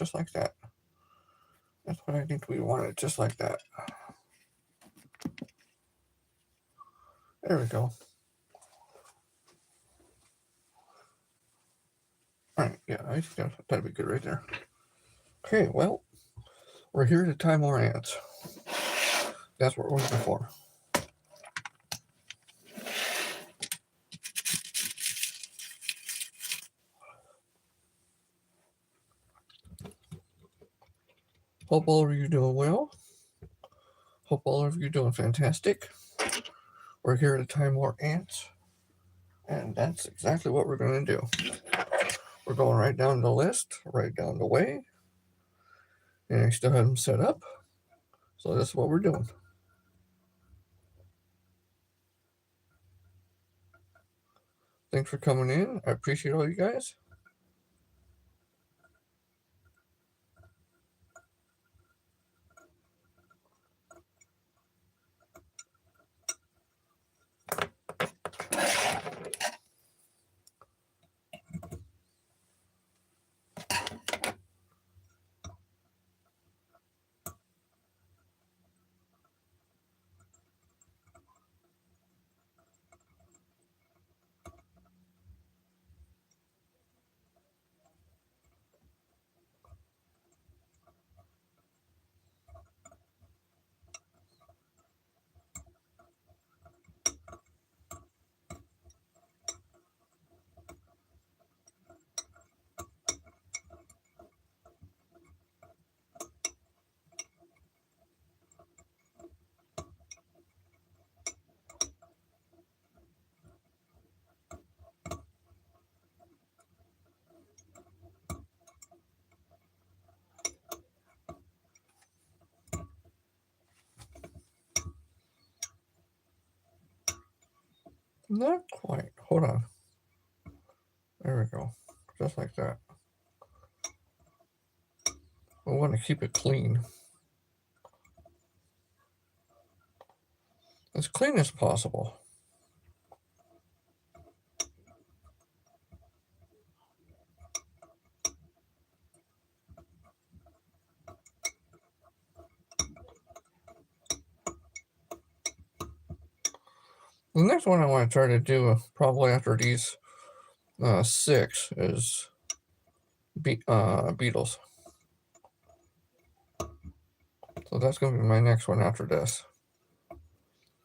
just like that. That's what I think we want it, just like that. There we go. All right, yeah, I think that'd be good right there. Okay, well, we're here to tie more ants. That's what we're looking for. Hope all of you doing well. Hope all of you doing fantastic. We're here to tie more ants. And that's exactly what we're going to do. We're going right down the list, right down the way. And I still have them set up. So that's what we're doing. Thanks for coming in. I appreciate all you guys. Not quite. Hold on. There we go. Just like that. We want to keep it clean. As clean as possible. The next one I want to try to do probably after these 6 is beetles. So that's going to be my next one after this.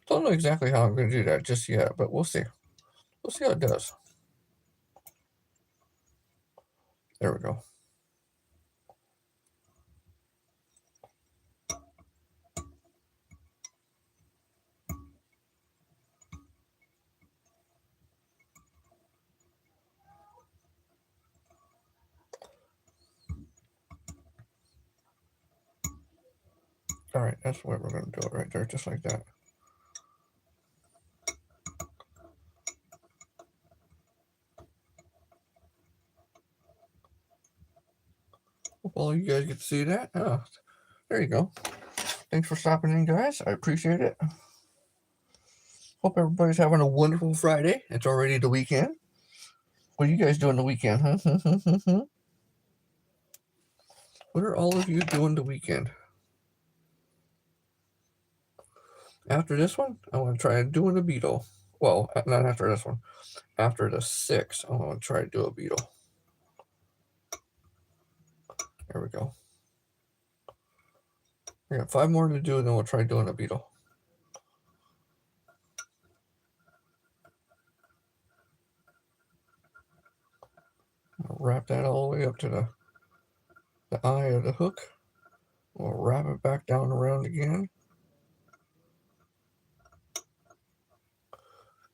Don't know exactly how I'm going to do that just yet, but we'll see. We'll see how it does. There we go. All right, that's what we're going to do it right there, just like that. Hope all you guys get to see that. Oh, there you go. Thanks for stopping in, guys. I appreciate it. Hope everybody's having a wonderful Friday. It's already the weekend. What are you guys doing the weekend, huh? What are all of you doing the weekend? After this one, I want to try doing a beetle. Well, not after this one. After the 6, I want to try to do a beetle. There we go. We got 5 more to do, and then we'll try doing a beetle. I'll wrap that all the way up to the eye of the hook. We'll wrap it back down around again.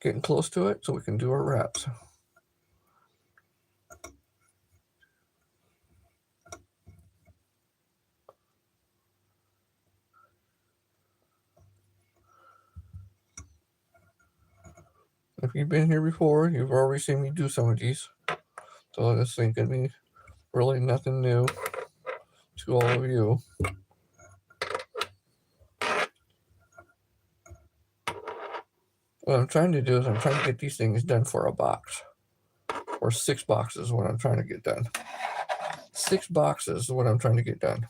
Getting close to it so we can do our wraps. If you've been here before, you've already seen me do some of these. So this ain't gonna be really nothing new to all of you. What I'm trying to do is I'm trying to get these things done for a box. Or 6 boxes is what I'm trying to get done. 6 boxes is what I'm trying to get done.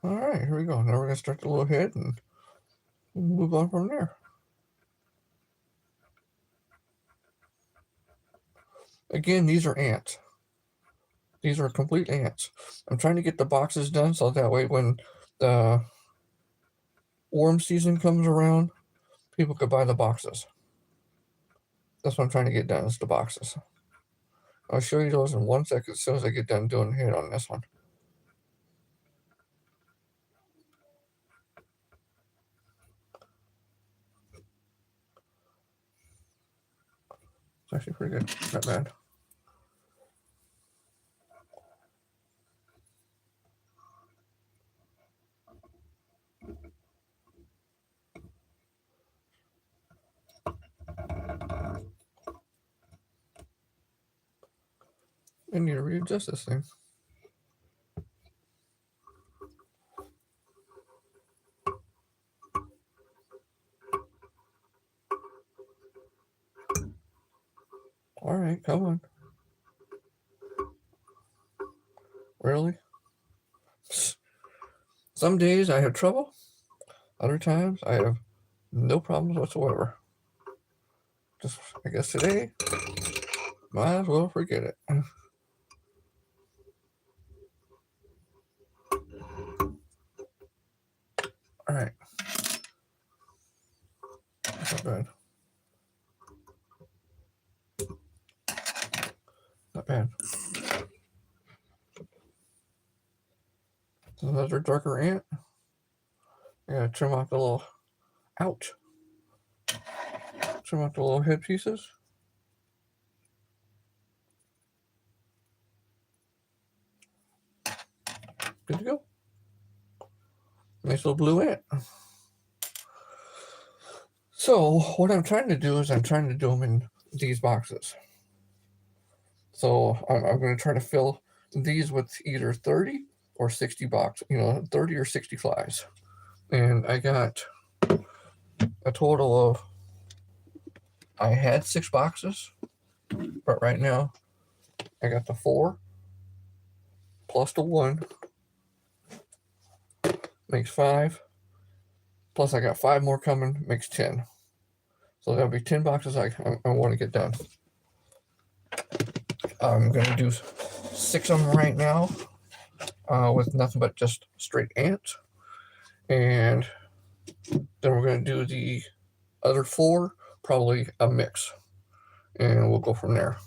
All right, here we go. Now we're going to start the little head and move on from there. Again, these are ants. These are complete ants. I'm trying to get the boxes done so that way when the worm season comes around, people could buy the boxes. That's what I'm trying to get done, is the boxes. I'll show you those in 1 second as soon as I get done doing the head on this one. It's actually pretty good. Not bad. I need to readjust this thing. All right, come on. Really? Some days I have trouble. Other times I have no problems whatsoever. Just, I guess today, might as well forget it. All right. Not bad. Not bad. Another darker ant. I gotta trim off the little, ouch. Trim off the little head pieces. Good to go. Nice little blue ant. So what I'm trying to do is I'm trying to do them in these boxes. So I'm going to try to fill these with either 30 or 60 box, 30 or 60 flies. And I got a total of, I had 6 boxes, but right now I got the 4 plus the 1 makes 5. Plus I got 5 more coming, makes 10. So that'll be 10 boxes I want to get done. I'm going to do 6 of them right now with nothing but just straight ants. And then we're going to do the other 4, probably a mix. And we'll go from there.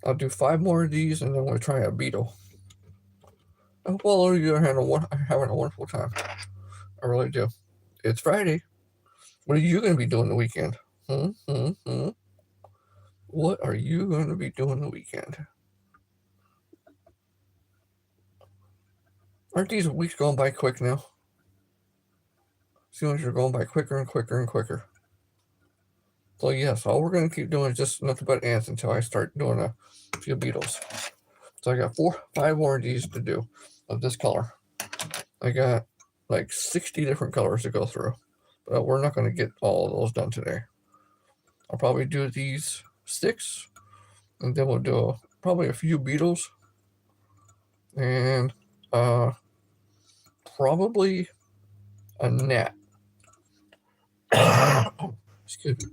I'll do 5 more of these and then we'll try a beetle. I hope all of you are having a wonderful time. I really do. It's Friday. What are you going to be doing the weekend? What are you going to be doing the weekend? Aren't these weeks going by quick now? Seems like you're going by quicker and quicker and quicker. So yes, all we're going to keep doing is just nothing but ants until I start doing a few beetles. So I got 5 more of these to do of this color. I got like 60 different colors to go through, but we're not going to get all of those done today. I'll probably do these 6, and then we'll do probably a few beetles, and probably a gnat. Excuse me.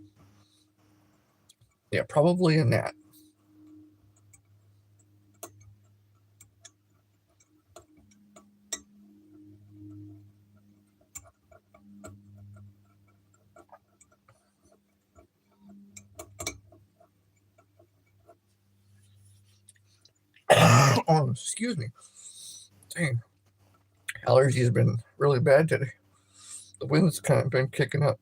Yeah, probably a gnat. Oh, excuse me. Dang. Allergies have been really bad today. The wind's kind of been kicking up.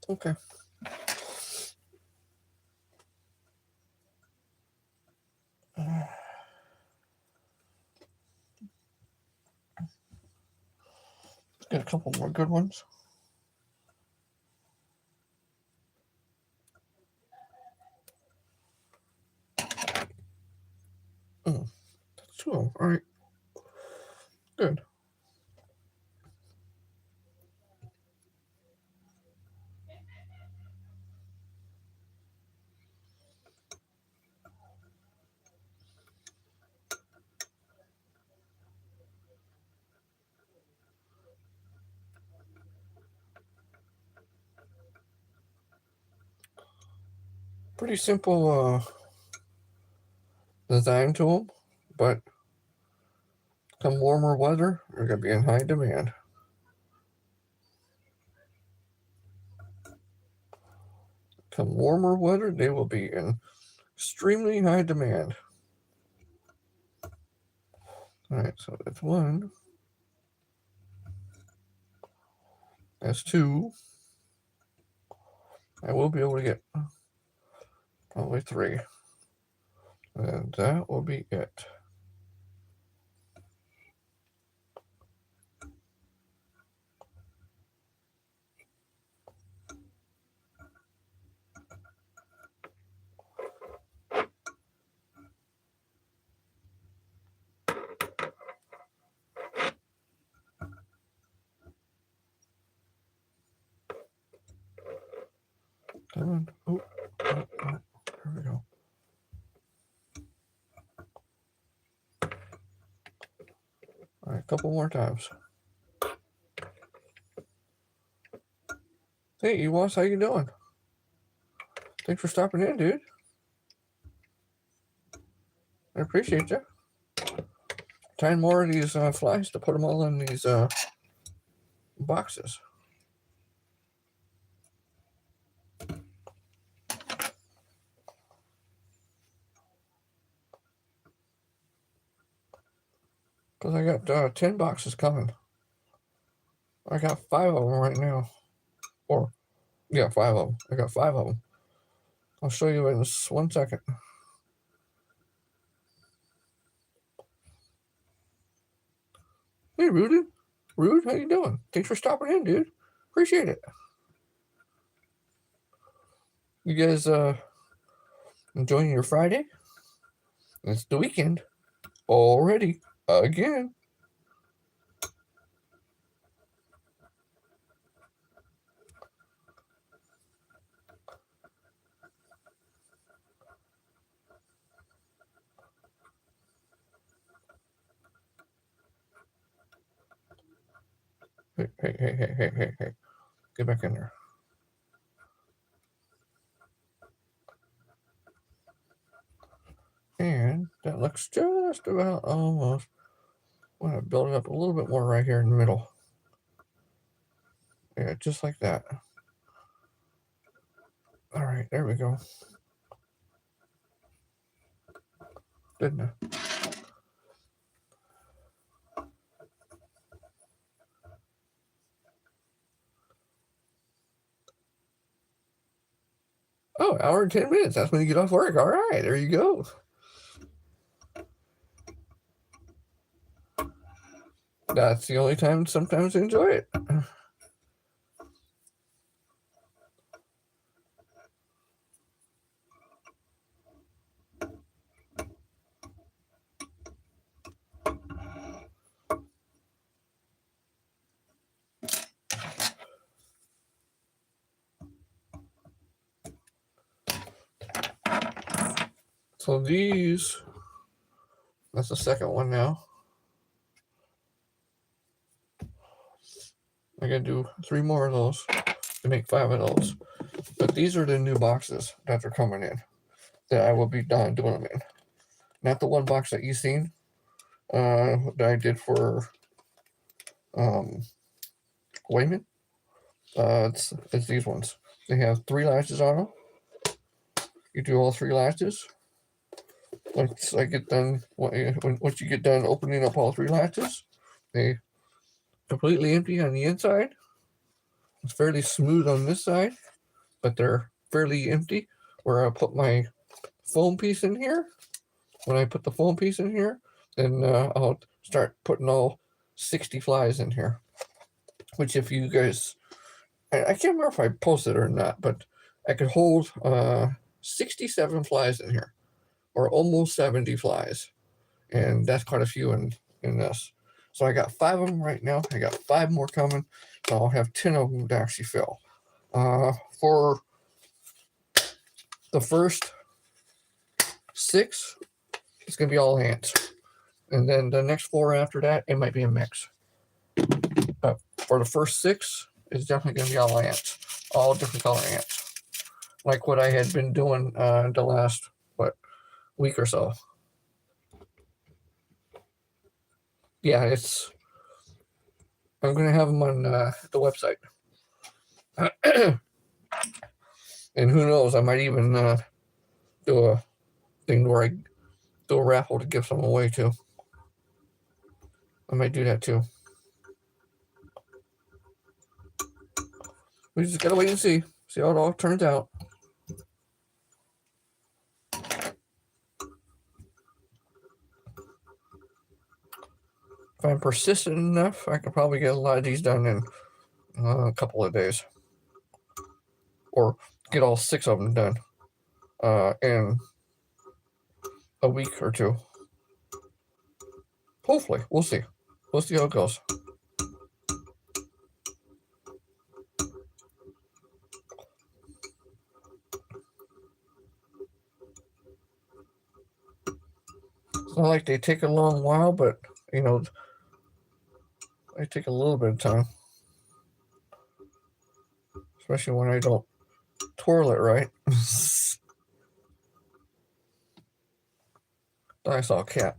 Okay. Get a couple more good ones. Oh, that's 2 of them. All right. Good. Pretty simple design to them, but come warmer weather, they're going to be in high demand. Come warmer weather, they will be in extremely high demand. All right, so that's 1. That's 2. I will be able to get probably 3. And that will be it. Come on. Oh, there we go. All right, a couple more times. Hey, Ewas, how you doing? Thanks for stopping in, dude. I appreciate you. Tying more of these flies to put them all in these boxes. Because I got 10 boxes coming. I got 5 of them right now. Or, yeah, 5 of them. I got 5 of them. I'll show you in 1 second. Hey, Rude. Rude, how you doing? Thanks for stopping in, dude. Appreciate it. You guys enjoying your Friday? It's the weekend already. Again. Hey. Get back in there. And that looks just about almost. I'm going to build it up a little bit more right here in the middle. Yeah, just like that. All right, there we go. Didn't I? Oh, hour and 10 minutes. That's when you get off work. All right, there you go. That's the only time sometimes I enjoy it. So these, that's the second one now. I gotta do 3 more of those to make 5 of those. But these are the new boxes that are coming in that I will be done doing them in. Not the one box that you've seen that I did for Wayman. It's these ones. They have 3 latches on them. You do all 3 latches. Once I get done, once you get done opening up all 3 latches, they completely empty on the inside. It's fairly smooth on this side. but they're fairly empty. Where I put my foam piece in here. When I put the foam piece in here, then I'll start putting all 60 flies in here. Which, if you guys, I can't remember if I posted or not, but I could hold 67 flies in here, or almost 70 flies, and that's quite a few in this. So I got 5 of them right now. I got 5 more coming, so I'll have 10 of them to actually fill. For the first 6, it's gonna be all ants, and then the next 4 after that, it might be a mix. But for the first 6, it's definitely gonna be all ants, all different color ants, like what I had been doing the last week or so. Yeah, I'm gonna have them on the website, and who knows, I might even do a thing where I do a raffle to give some away too. I might do that too. We just gotta wait and see how it all turns out. If I'm persistent enough, I could probably get a lot of these done in a couple of days, or get all 6 of them done in a week or 2. Hopefully, we'll see. We'll see how it goes. It's not like they take a long while, but they take a little bit of time, especially when I don't twirl it right. I saw a cat.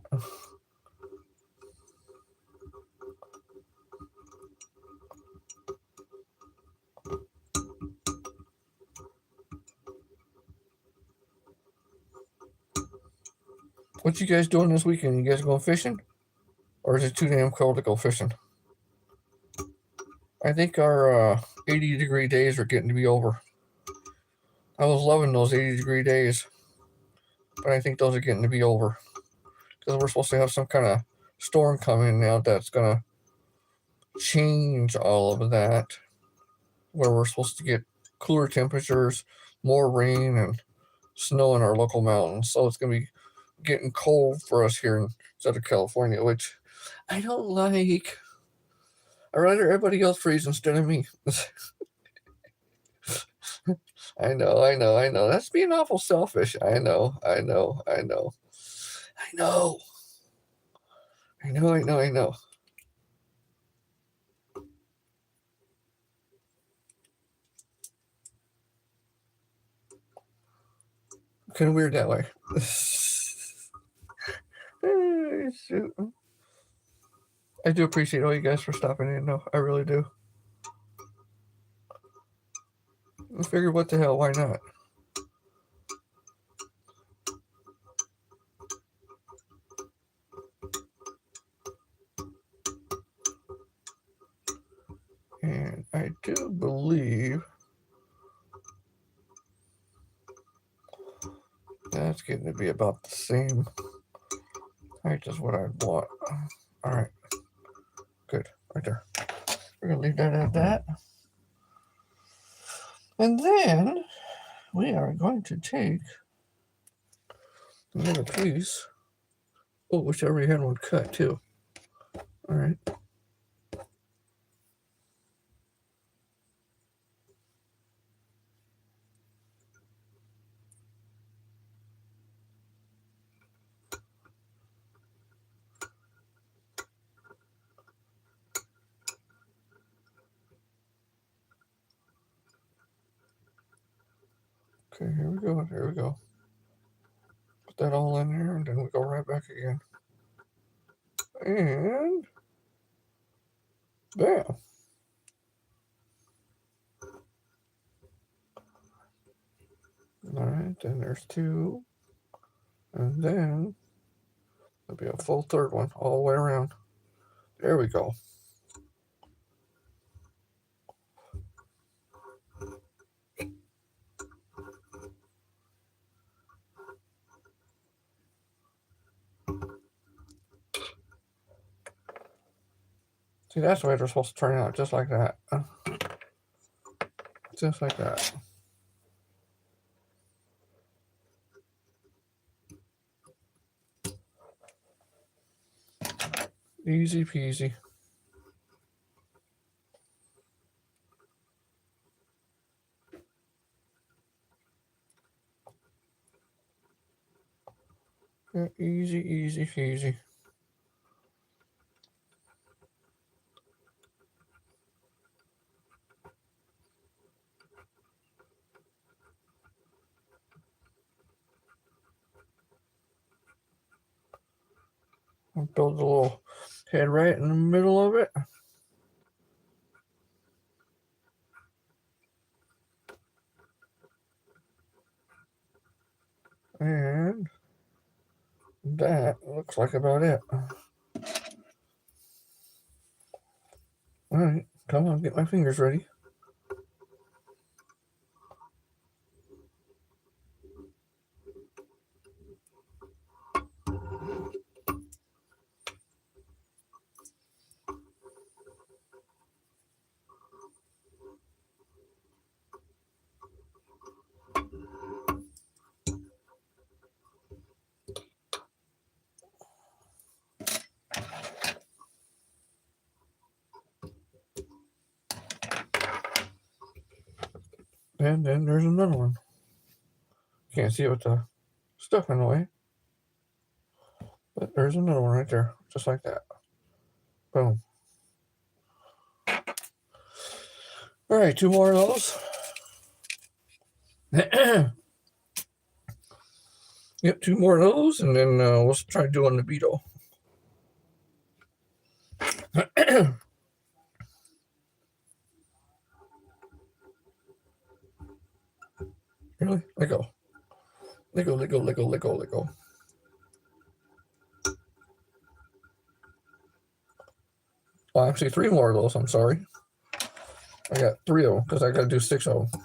What you guys doing this weekend? You guys going fishing? Or is it too damn cold to go fishing? I think our 80-degree days are getting to be over. I was loving those 80-degree days, but I think those are getting to be over. Because we're supposed to have some kind of storm coming now that's going to change all of that. Where we're supposed to get cooler temperatures, more rain, and snow in our local mountains. So it's going to be getting cold for us here in Southern California, which I don't like. I'd rather everybody else freeze instead of me. I know. That's being awful selfish. I know. Kind of weird that way. Shoot. I do appreciate all you guys for stopping in, though. I really do. I figured, what the hell? Why not? And I do believe that's getting to be about the same height as what I want. All right. Good. Right there. We're going to leave that at that. And then we are going to take another piece. Oh, wish I already had one cut too. All right. Okay, here we go. There we go. Put that all in there, and then we go right back again. And bam. All right, then there's 2. And then there'll be a full third one all the way around. There we go. See, that's the way they're supposed to turn out, just like that. Just like that. Easy peasy. Yeah, easy, easy peasy. I'll build a little head right in the middle of it. And that looks like about it. Alright, come on, get my fingers ready. And then there's another one. Can't see it with the stuff in the way. But there's another one right there, just like that. Boom. Alright, 2 more of those. Yep, 2 more of those, and then we'll try doing the beetle. Really? Let go. Let go, let go, let go, let go, let go. Well, actually, 3 more of those, I'm sorry. I got 3 of them, because I got to do 6 of them.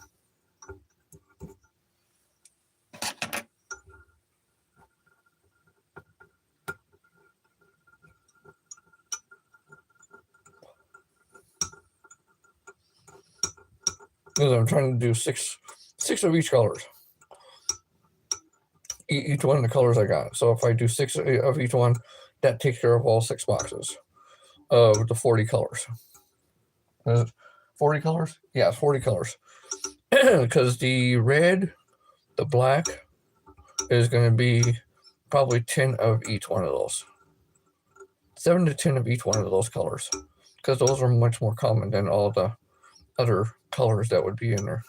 Because I'm trying to do six of each colors. Each one of the colors I got. So if I do 6 of each one, that takes care of all 6 boxes of the 40 colors. 40 colors? Yeah, 40 colors. Because the red, the black is going to be probably 10 of each one of those. 7 to 10 of each one of those colors. Because those are much more common than all the other colors that would be in there.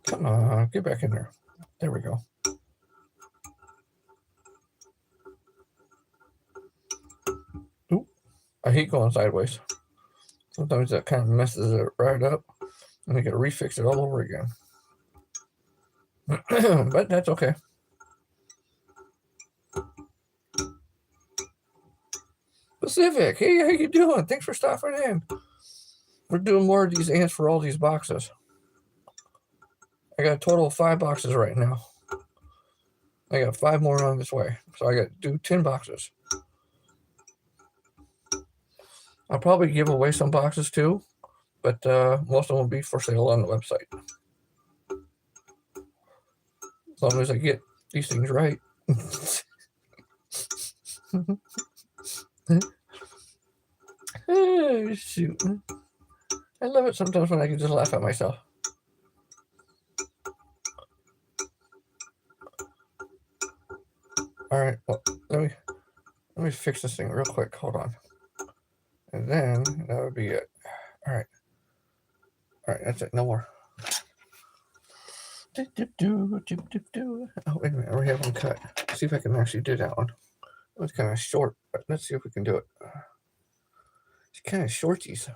Come on, get back in there. There we go. Oop, I hate going sideways. Sometimes that kind of messes it right up, and I got to refix it all over again. But that's okay. Pacific, hey, how you doing? Thanks for stopping in. We're doing more of these ants for all these boxes. I got a total of 5 boxes right now. I got 5 more on this way, so I got to do 10 boxes. I'll probably give away some boxes too, but most of them will be for sale on the website. As long as I get these things right. Oh, shoot. I love it sometimes when I can just laugh at myself. Alright, well, let me fix this thing real quick. Hold on. And then that would be it. Alright. Alright, that's it. No more. Oh, wait a minute. I already have one cut. Let's see if I can actually do that one. It was kind of short, but let's see if we can do it. It's kind of shorties.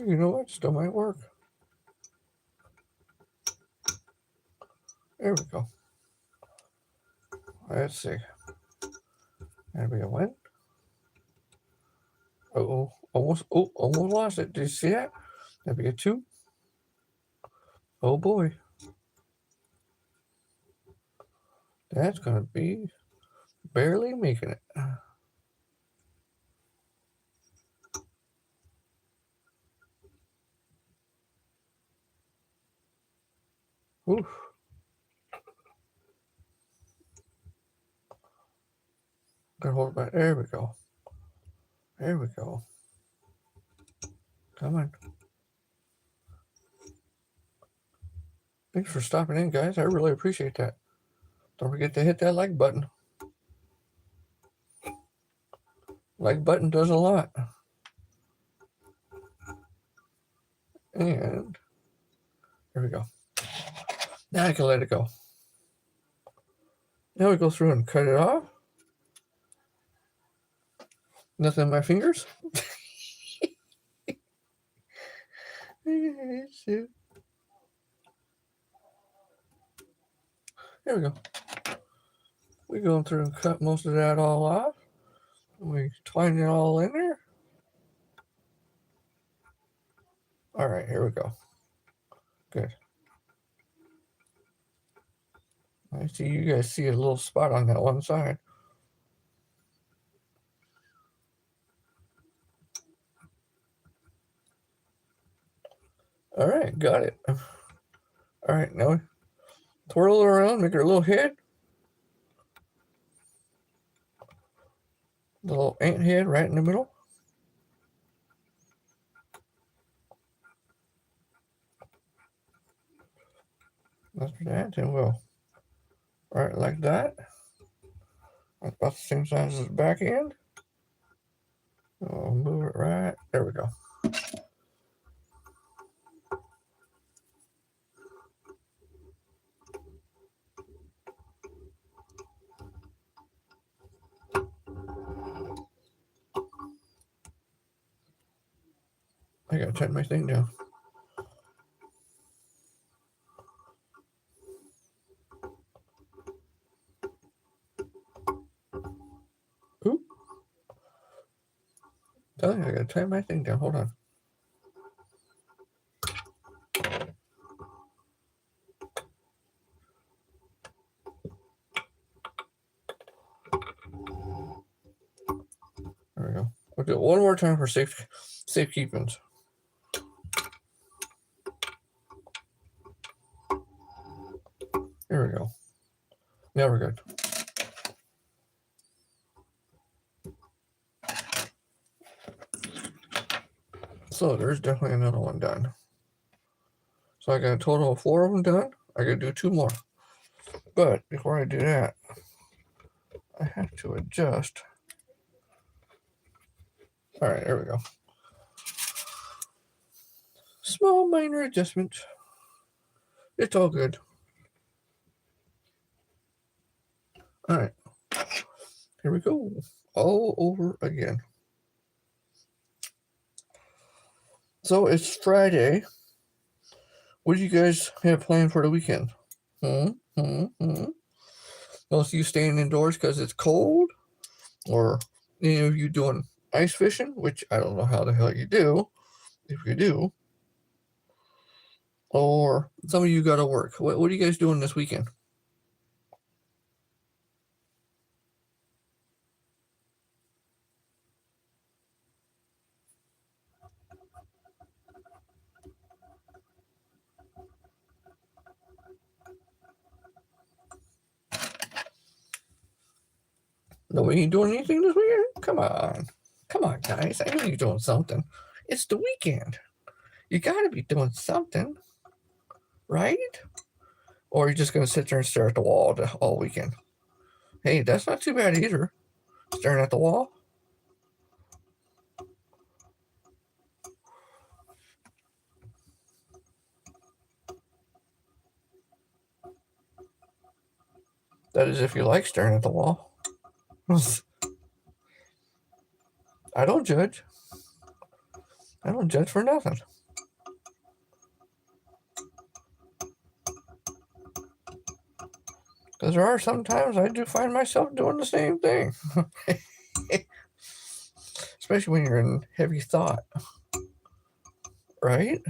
You know what? Still might work. There we go. Let's see. That'd be a win. Almost lost it. Did you see that? That'd be a 2. Oh boy. That's gonna be barely making it. Oof. Gotta hold it back. There we go. There we go. Come on. Thanks for stopping in, guys. I really appreciate that. Don't forget to hit that like button. Like button does a lot. And there we go. Now I can let it go. Now we go through and cut it off. Nothing in my fingers. There we go. We go through and cut most of that all off. We twine it all in there. All right, here we go. Good. I see you guys see a little spot on that one side. All right, got it. All right, now twirl it around, make it a little head. The little ant head right in the middle. After that, and we'll right like that. That's about the same size as the back end. We'll move it right. There we go. I gotta tighten my thing down. Oop. I gotta tighten my thing down. Hold on. There we go. We'll do it one more time for safekeepings. There we go. Now we're good. So there's definitely another one done. So I got a total of 4 of them done. I gotta do 2 more. But before I do that, I have to adjust. All right, there we go. Small minor adjustment. It's all good. All right. Here we go. All over again. So it's Friday. What do you guys have planned for the weekend? Most of you staying indoors because it's cold? Or any of you doing ice fishing? Which I don't know how the hell you do, if you do. Or some of you got to work. What are you guys doing this weekend? Nobody ain't doing anything this weekend? Come on. Come on, guys. I know you're doing something. It's the weekend. You got to be doing something, right? Or you're just going to sit there and stare at the wall all weekend. Hey, that's not too bad either. Staring at the wall. That is if you like staring at the wall. I don't judge. I don't judge for nothing. Because there are sometimes I do find myself doing the same thing. Especially when you're in heavy thought. Right?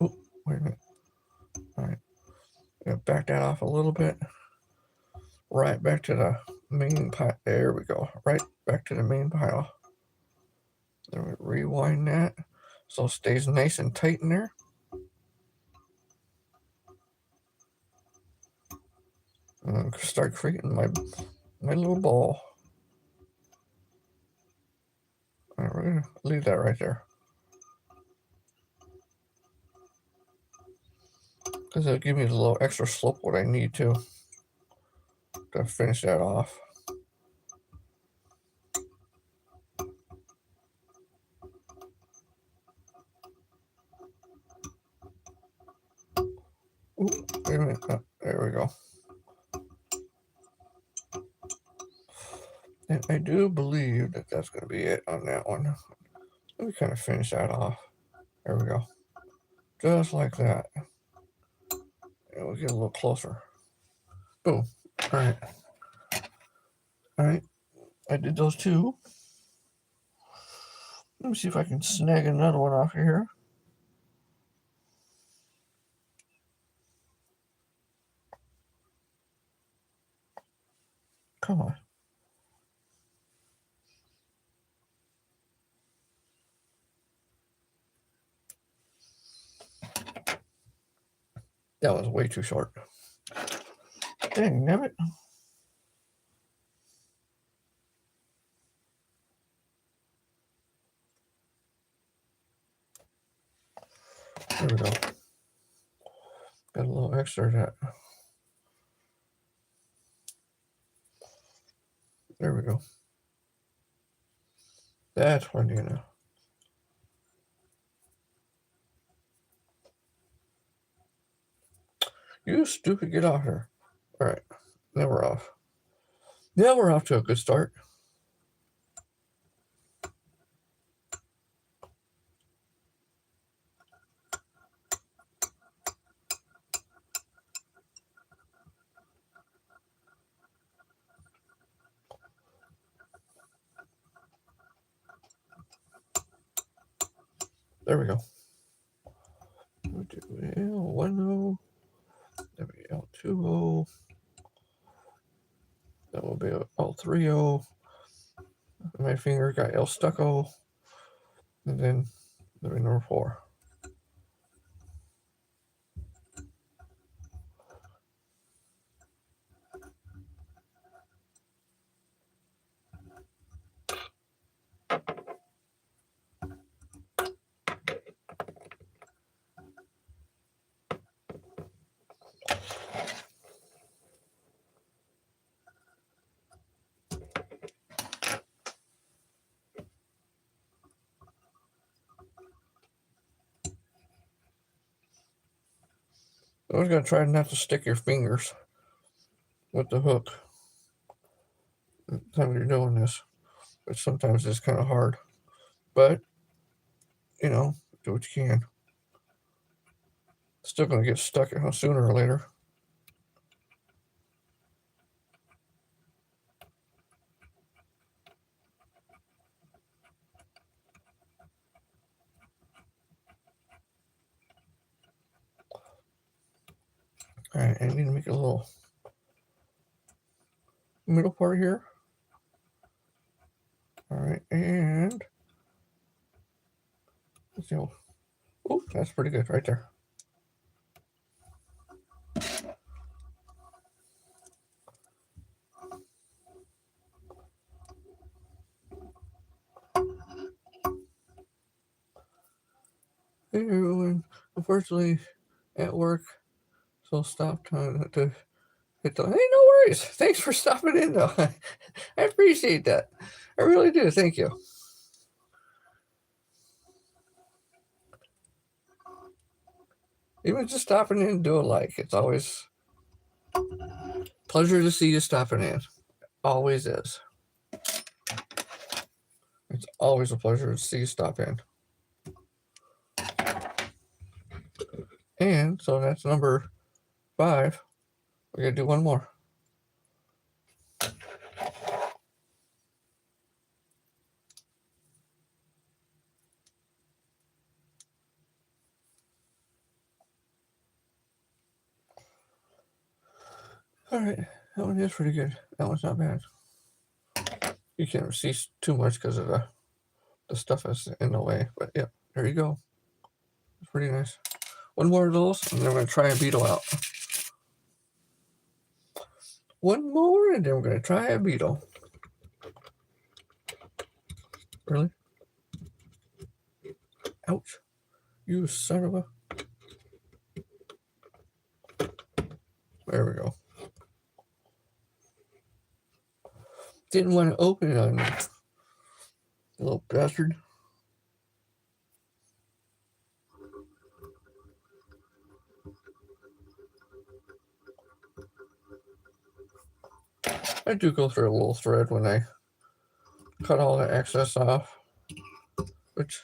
Oop, wait a minute. All right. Back that off a little bit. Right back to the main pile. There we go. Right back to the main pile. Then we rewind that so it stays nice and tight in there. And start creating my little ball. All right, we're gonna leave that right there because it'll give me a little extra slope what I need to finish that off. Ooh, wait a minute. Oh, there we go. And I do believe that that's going to be it on that one. Let me kind of finish that off. There we go. Just like that. And we'll get a little closer. Boom. All right. All right. I did those two. Let me see if I can snag another one off of here. Come on. That was way too short. Dang, damn it. There we go. Got a little extra of that. There we go. That's when you know. You stupid, get off here. All right. Now we're off. Now we're off to a good start. There we go. We'll do L10. There we go. L20. That will be L30. My finger got L stucco. And then the number 4. I was going to try not to stick your fingers with the hook time you're doing this, but sometimes it's kind of hard. But, you know, do what you can. Still going to get stuck sooner or later. All right, I need to make a little middle part here. All right, and let's see. Oh, that's pretty good right there. Hey everyone, unfortunately at work, so stop time to hit the. Hey, no worries. Thanks for stopping in though. I appreciate that. I really do. Thank you. Even just stopping in and do a like. It's always pleasure to see you stopping in. Always is. It's always a pleasure to see you stop in. And so that's number 5. We're going to do one more. All right, that one is pretty good. That one's not bad. You can't see too much because of the stuff that's in the way. But yeah, there you go. It's pretty nice. One more of those, and then we're going to try a beetle out. One more, and then we're going to try a beetle. Really? Ouch. You son of a... There we go. Didn't want to open it on me. Little bastard. I do go through a little thread when I cut all the excess off, which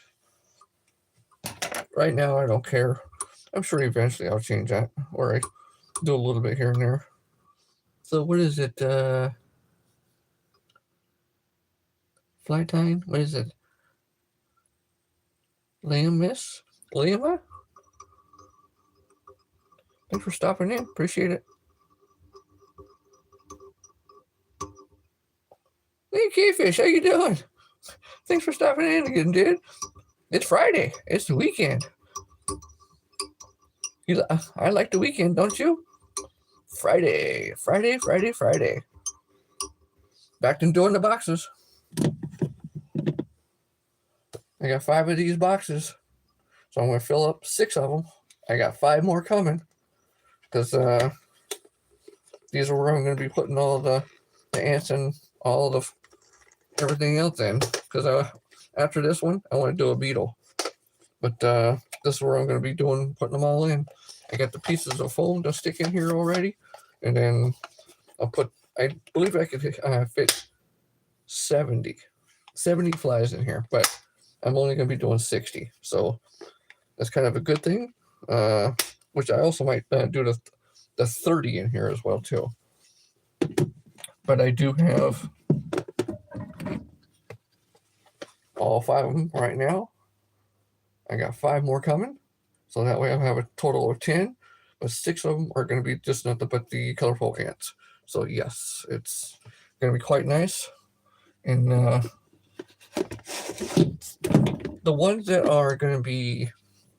right now I don't care. I'm sure eventually I'll change that, or I do a little bit here and there. So what is it? Flight time? What is it? Liam Miss? Liam? Thanks for stopping in. Appreciate it. Hey, Keyfish, how you doing? Thanks for stopping in again, dude. It's Friday. It's the weekend. I like the weekend, don't you? Friday. Back to doing the boxes. I got 5 of these boxes, so I'm going to fill up 6 of them. I got 5 more coming, because these are where I'm going to be putting all the ants and all the everything else in, because after this one, I want to do a beetle. But this is where I'm going to be putting them all in. I got the pieces of foam to stick in here already, and then I believe I could fit 70 flies in here, but I'm only going to be doing 60, so that's kind of a good thing, which I also might do the 30 in here as well too. But I do have all 5 of them right now. I got 5 more coming, so that way I'll have a total of 10, but 6 of them are going to be just nothing but the colorful ants. So yes, it's going to be quite nice. And the ones that are going to be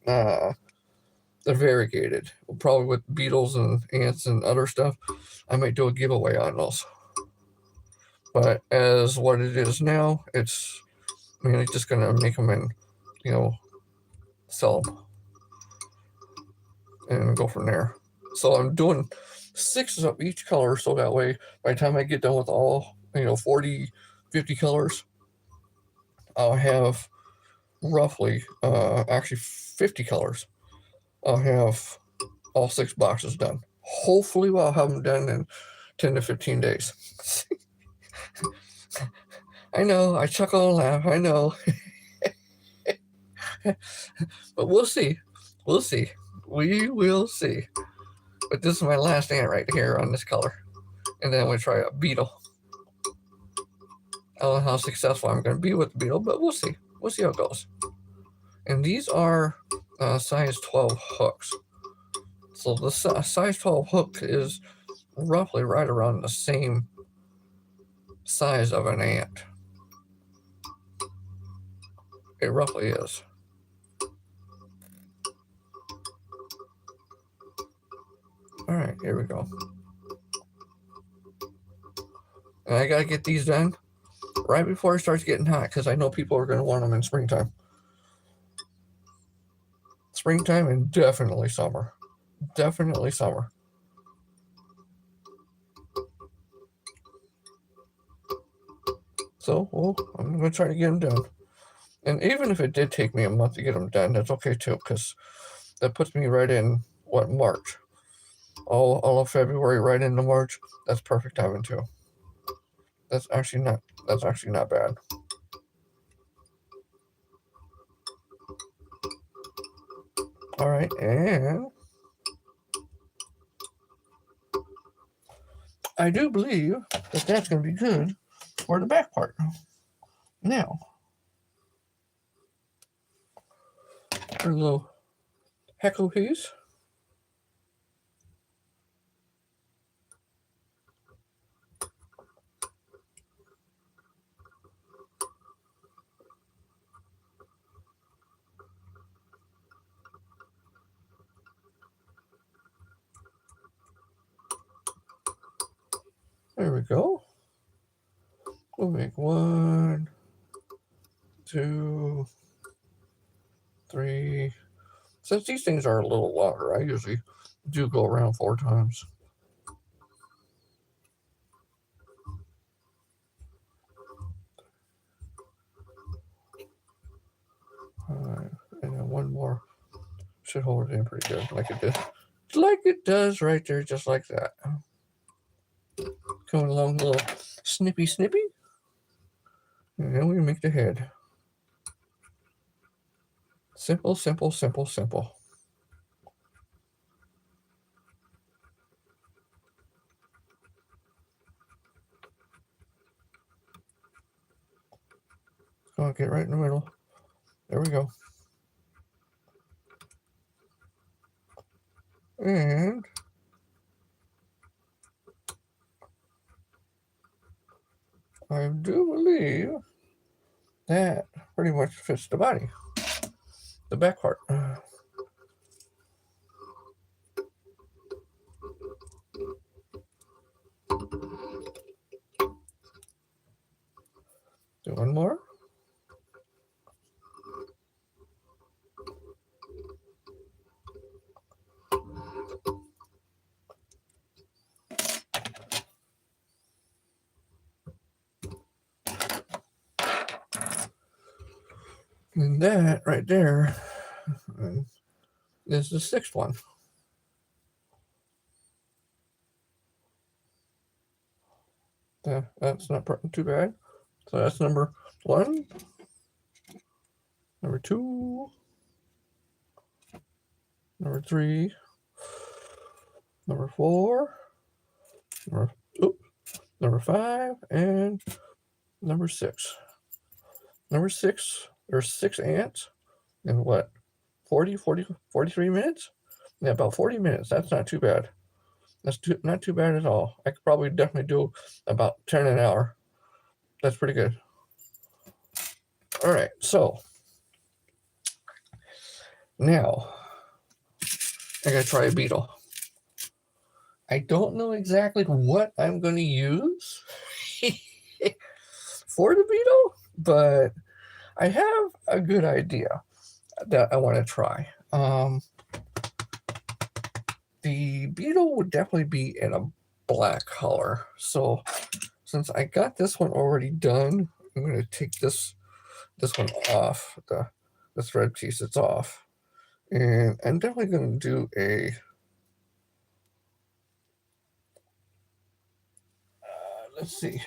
they're variegated, probably with beetles and ants and other stuff, I might do a giveaway on those. But as what it is now, it's mainly just going to make them and, sell them and go from there. So I'm doing 6 of each color, so that way by the time I get done with all 40, 50 colors, I'll have roughly actually 50 colors. I'll have all 6 boxes done. Hopefully I'll have them done in 10 to 15 days. I know, I chuckle and laugh, I know. But we'll see. We will see. But this is my last ant right here on this color. And then I'm going to try a beetle. I don't know how successful I'm going to be with the beetle, but we'll see. We'll see how it goes. And these are size 12 hooks. So the size 12 hook is roughly right around the same size of an ant. It roughly is. All right, here we go. And I got to get these done right before it starts getting hot, because I know people are going to want them in springtime. Springtime and definitely summer. Definitely summer. So, well, I'm going to try to get them done. And even if it did take me a month to get them done, that's okay too, because that puts me right in, March. All of February right into March. That's perfect timing too. That's actually not bad. All right, and I do believe that that's going to be good for the back part. Now, a little heckle piece. There we go. We'll make 1, 2, 3. Since these things are a little longer, I usually do go around 4 times. And then one more should hold it in pretty good, like it did. Like it does right there, just like that. Coming along a little snippy. And then we make the head. Simple. Gonna get right in the middle. There we go. And I do believe that pretty much fits the body, the back part. Do one more. And that right there is the 6th one. That's not too bad. So that's number 1, number 2, number 3, number 4, number 5, and number 6. Number 6, there's 6 ants in what, 43 minutes? Yeah, about 40 minutes. That's not too bad. That's not too bad at all. I could probably definitely do about 10 an hour. That's pretty good. All right, so now I gotta try a beetle. I don't know exactly what I'm going to use for the beetle, but I have a good idea that I want to try. The beetle would definitely be in a black color. So since I got this one already done, I'm going to take this one off, the thread piece that's off. And I'm definitely going to do a let's see.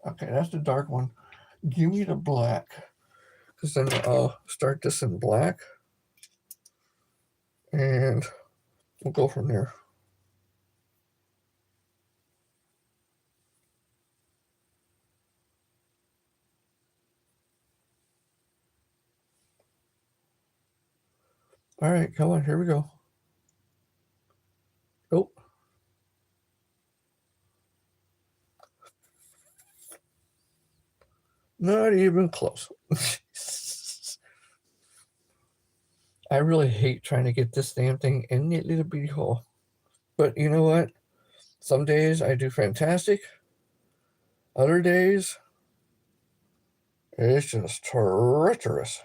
Okay, that's the dark one. Give me the black, because then I'll start this in black, and we'll go from there. All right, come on, here we go. Oh. Not even close. I really hate trying to get this damn thing in the little bitty hole. But you know what? Some days I do fantastic. Other days, it's just treacherous.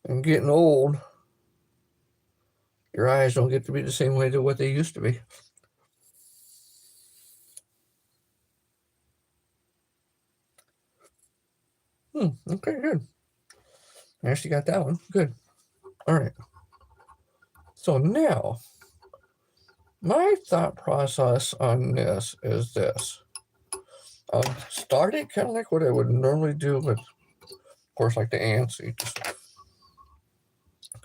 And getting old, your eyes don't get to be the same way to what they used to be. Okay, good. I actually got that one. Good. All right. So now, my thought process on this is this. I'll start it kind of like what I would normally do with Of course, like the ants, you just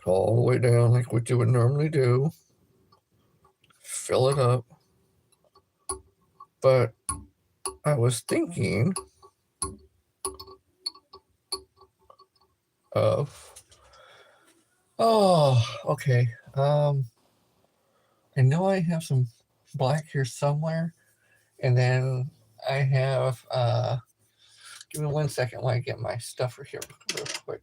go all the way down like what you would normally do. Fill it up. But I was thinking of, oh, okay. I know I have some black here somewhere, and then I have, give me 1 second while I get my stuff here real quick.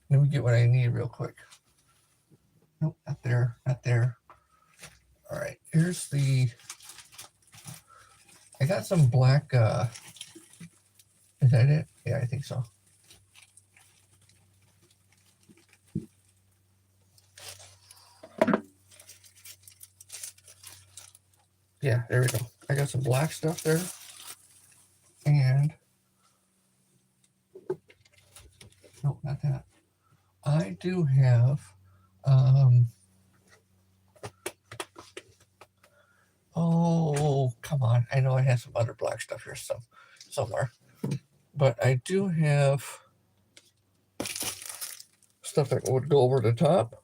Let me get what I need real quick. Nope, not there, not there. All right, here's I got some black, is that it? Yeah, I think so. Yeah, there we go. I got some black stuff there. And, nope, not that. I do have, oh, come on. I know I have some other black stuff here somewhere. But I do have stuff that would go over the top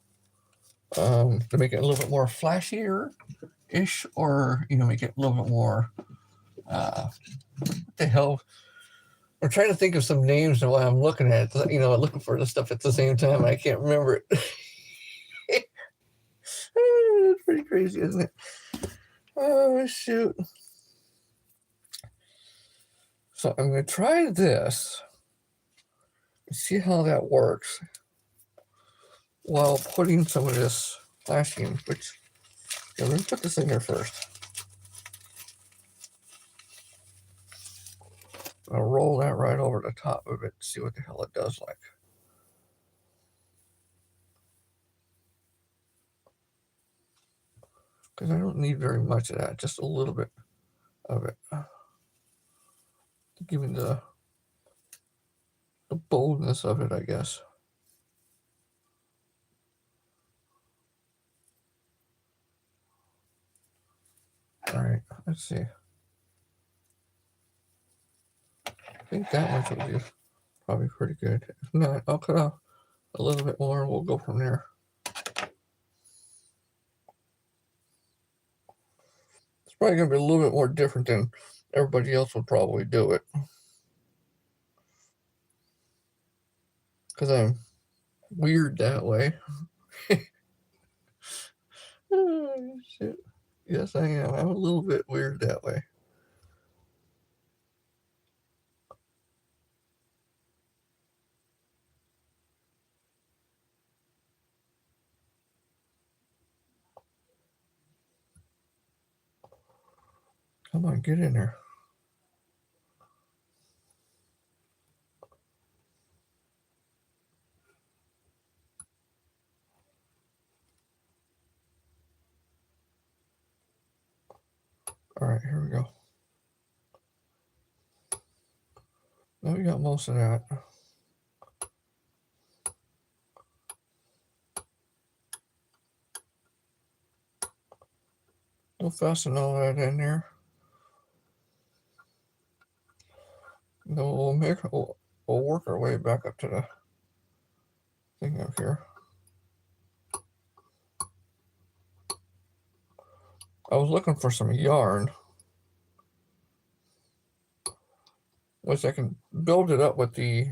to make it a little bit more flashier-ish, or, make it a little bit more, what the hell? I'm trying to think of some names while I'm looking at it, looking for the stuff at the same time. I can't remember it. It's pretty crazy, isn't it? Oh, shoot. So I'm going to try this and see how that works while putting some of this flashing, which, let me put this in here first. I'll roll that right over the top of it, see what the hell it does like. Because I don't need very much of that, just a little bit of it. To give me the boldness of it, I guess. All right, let's see. I think that much will be probably pretty good. If not, I'll cut off a little bit more and we'll go from there. It's probably going to be a little bit more different than everybody else would probably do it. Because I'm weird that way. Oh, shit. Yes, I am. I'm a little bit weird that way. Come on, get in there. All right, here we go. Now we got most of that. We'll fasten all that in there. Then we'll work our way back up to the thing up here. I was looking for some yarn, which I can build it up with the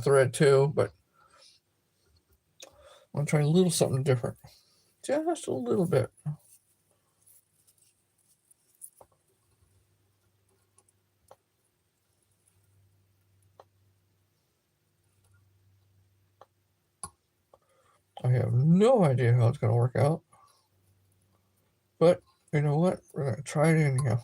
thread too, but I'm gonna try a little something different. Just a little bit. I have no idea how it's gonna work out. But you know what? We're gonna try it anyhow.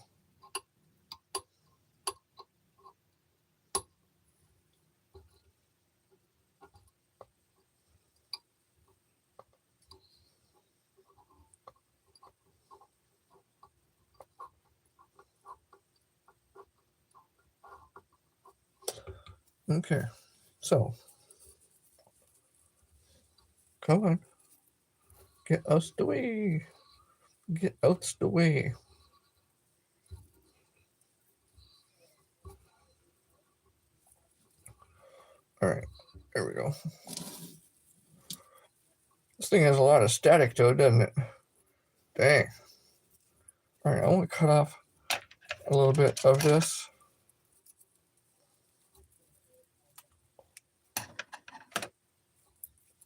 Okay, so come on, get us the way, get out the way. There we go. This thing has a lot of static to it, doesn't it? Dang. All right, I want to cut off a little bit of this.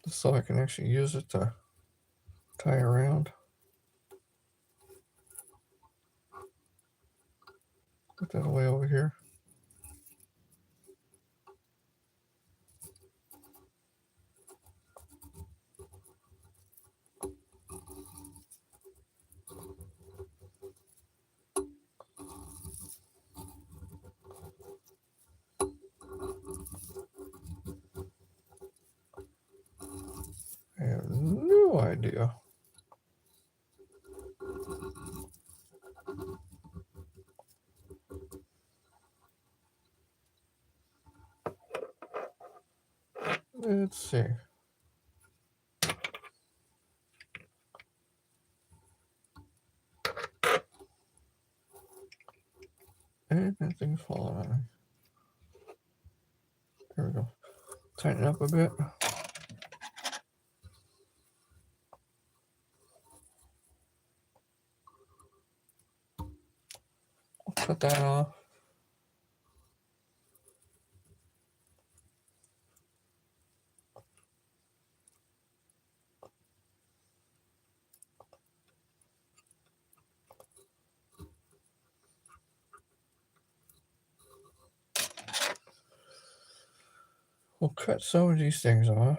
So I can actually use it to tie around. Put that away over here. I have no idea. Let's see. And nothing's falling on me. There we go. Tighten it up a bit. Cut that off. We'll cut some of these things off.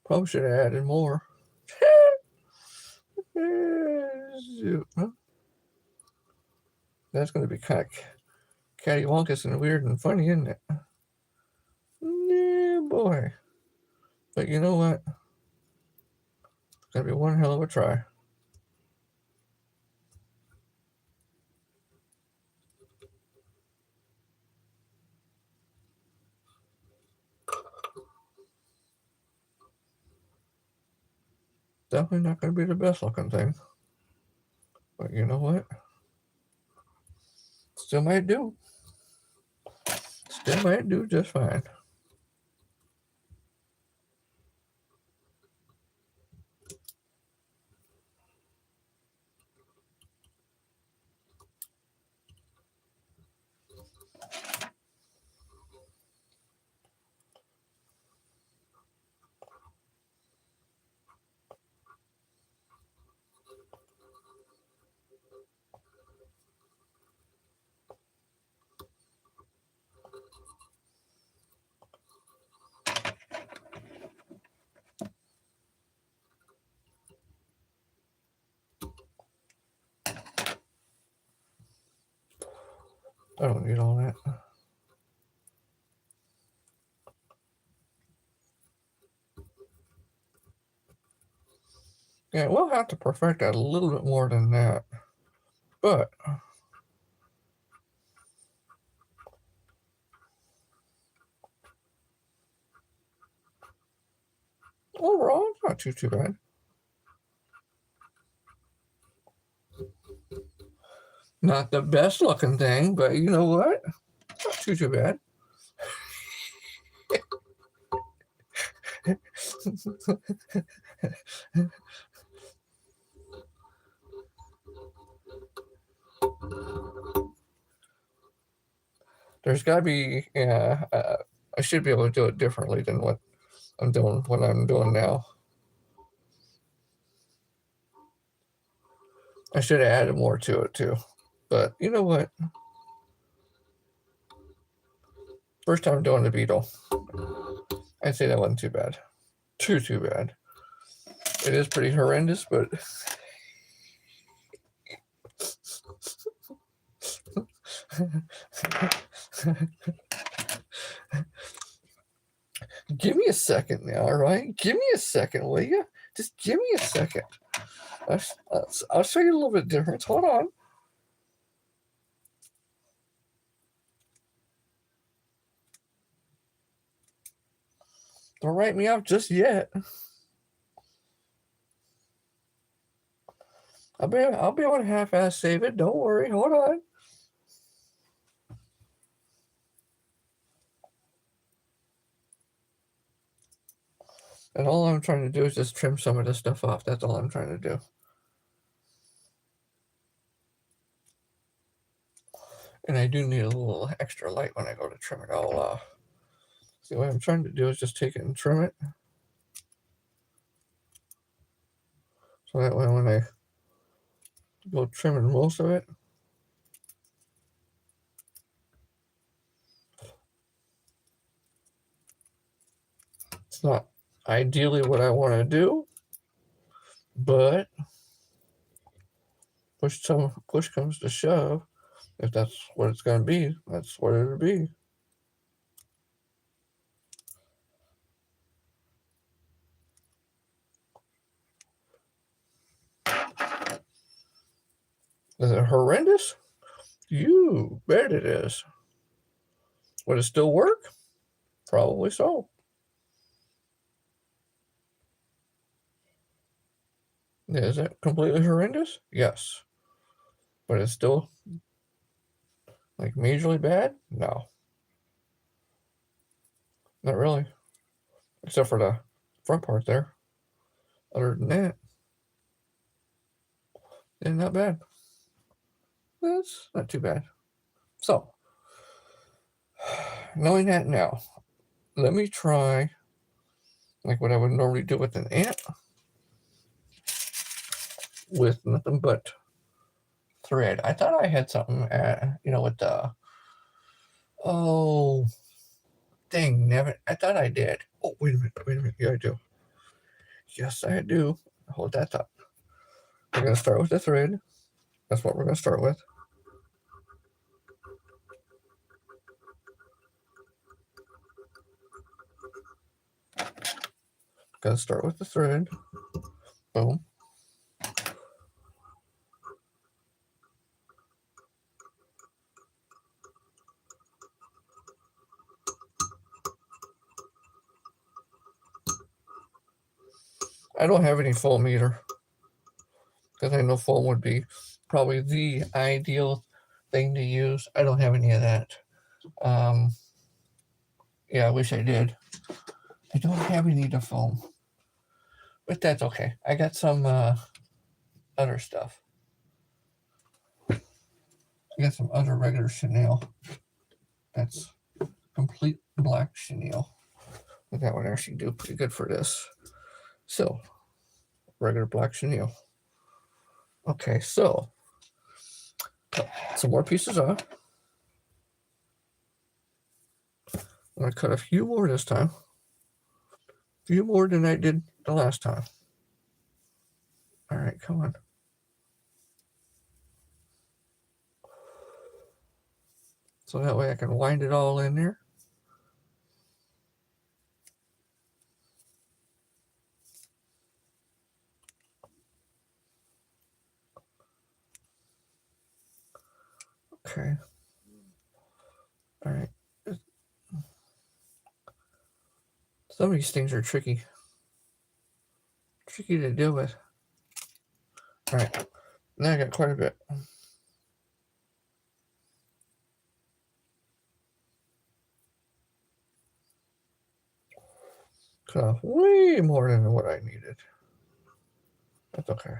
Probably should have added more. That's going to be kind of cattywampus and weird and funny, isn't it? Yeah, boy. But you know what? It's going to be one hell of a try. Definitely not going to be the best looking thing. But you know what? Still might do. Still might do just fine. I don't need all that. Yeah, we'll have to perfect that a little bit more than that. But overall, it's not too bad. Not the best looking thing, but you know what? Not too bad. There's got to be, I should be able to do it differently than what I'm doing now. I should have added more to it too. But you know what? First time doing the beetle. I'd say that wasn't too bad. Too bad. It is pretty horrendous, but give me a second now, all right? Give me a second, will you? Just give me a second. I'll show you a little bit different. Hold on. Don't write me off just yet. I'll be able to half-ass save it. Don't worry. Hold on. And all I'm trying to do is just trim some of this stuff off. That's all I'm trying to do. And I do need a little extra light when I go to trim it all off. See, what I'm trying to do is just take it and trim it. So that way when I go trimming most of it, it's not ideally what I want to do, but push comes to shove. If that's what it's going to be, that's what it'll be. Is it horrendous? You bet it is. Would it still work? Probably so. Is it completely horrendous? Yes. But it's still like majorly bad? No. Not really. Except for the front part there. Other than that, yeah, not bad. That's not too bad. So, knowing that now, let me try like what I would normally do with an ant with nothing but thread. I thought I had something with the, oh, dang, nabbit. I thought I did. Oh, wait a minute. Yeah, I do. Yes, I do. Hold that thought. We're going to start with the thread. That's what we're going to start with. Going to start with the thread. Boom. I don't have any foam either, because I know foam would be probably the ideal thing to use. I don't have any of that. Yeah, I wish I did. I don't have any to foam, but that's okay. I got some other stuff. I got some other regular chenille. That's complete black chenille. That would actually do pretty good for this. So, regular black chenille. Okay, so cut some more pieces off. I'm going to cut a few more this time. A few more than I did the last time. All right, come on. So that way I can wind it all in there. Okay. All right. Some of these things are tricky. Tricky to deal with. All right. Now I got quite a bit. Cut off way more than what I needed. That's okay.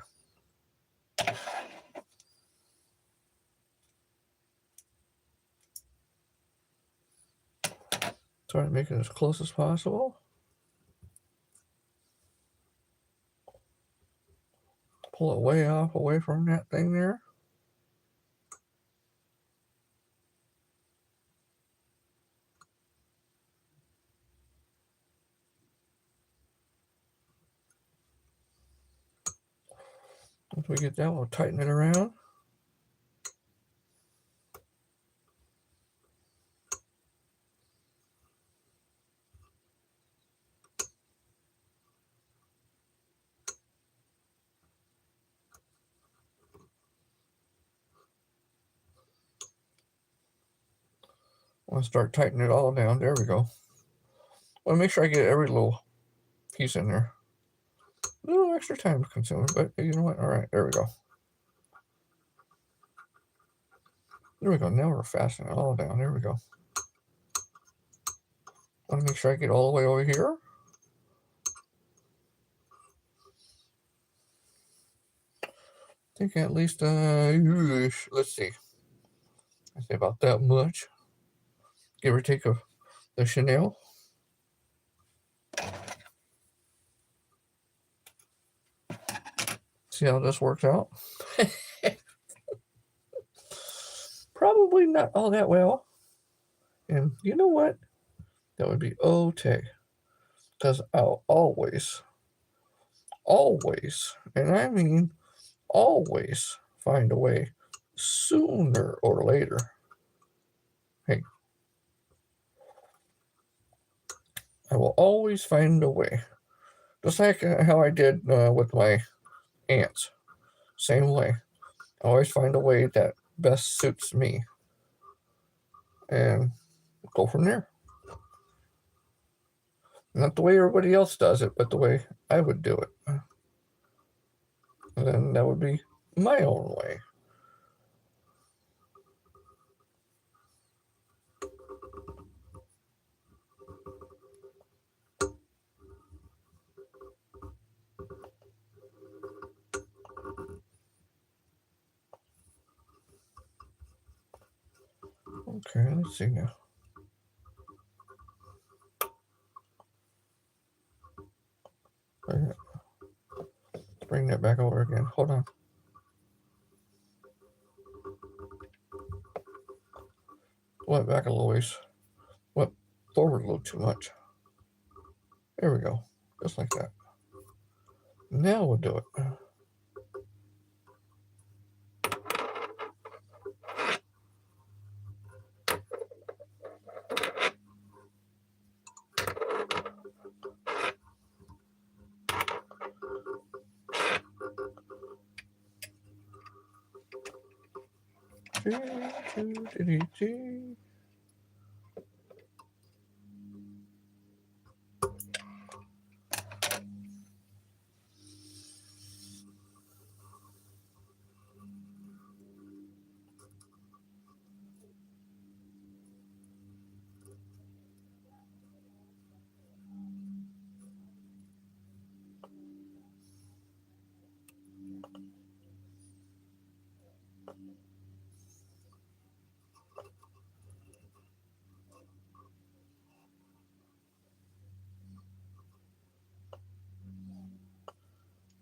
Try to make it as close as possible. Pull it way off away from that thing there. Once we get that, we'll tighten it around. We'll start tightening it all down. There we go. want to make sure I get every little piece in there. A little extra time consuming, but you know what? All right, there we go. There we go. Now we're fastening it all down. There we go. Want to make sure I get all the way over here. I think at least, let's see. I say about that much. Give or take the chenille. See how this works out? Probably not all that well. And you know what? That would be okay. Because I'll always, and I mean always, find a way sooner or later. Hey, I will always find a way. Just like how I did with my ants. Same way. I always find a way that best suits me. And go from there. Not the way everybody else does it, but the way I would do it. And then that would be my own way. Okay, let's see now. Let's bring that back over again. Hold on. Went back a little ways. Went forward a little too much. There we go. Just like that. Now we'll do it.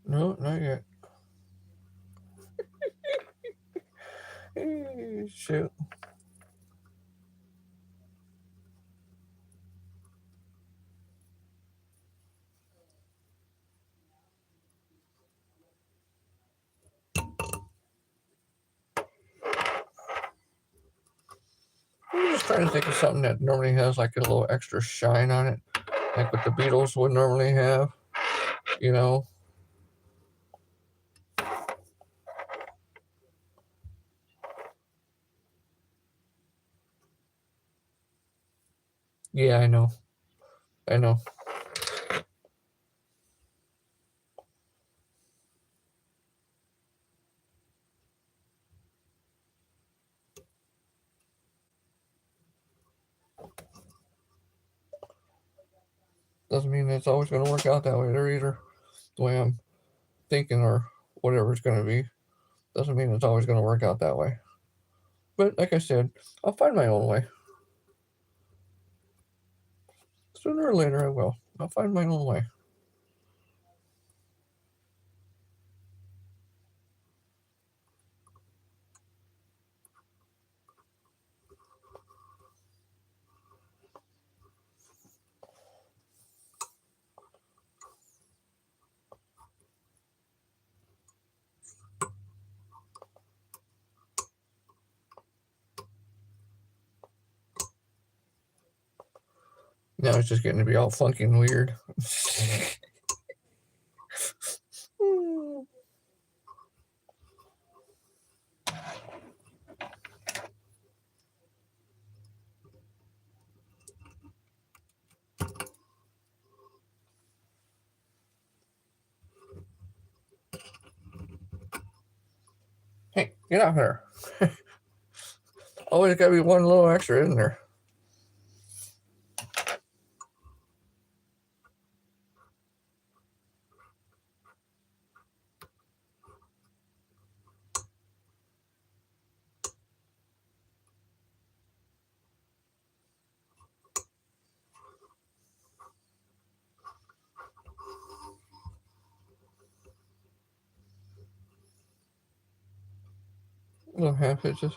No, not yet. Shoot. I'm just trying to think of something that normally has like a little extra shine on it, like what the Beatles would normally have, you know. Yeah, I know. I know. Doesn't mean it's always going to work out that way there either. The way I'm thinking or whatever it's going to be doesn't mean it's always going to work out that way. But like I said, I'll find my own way. Sooner or later I will. I'll find my own way. Now it's just getting to be all funky and weird. Hey, get out here. Always got to be one little extra, isn't there? Little half hitches.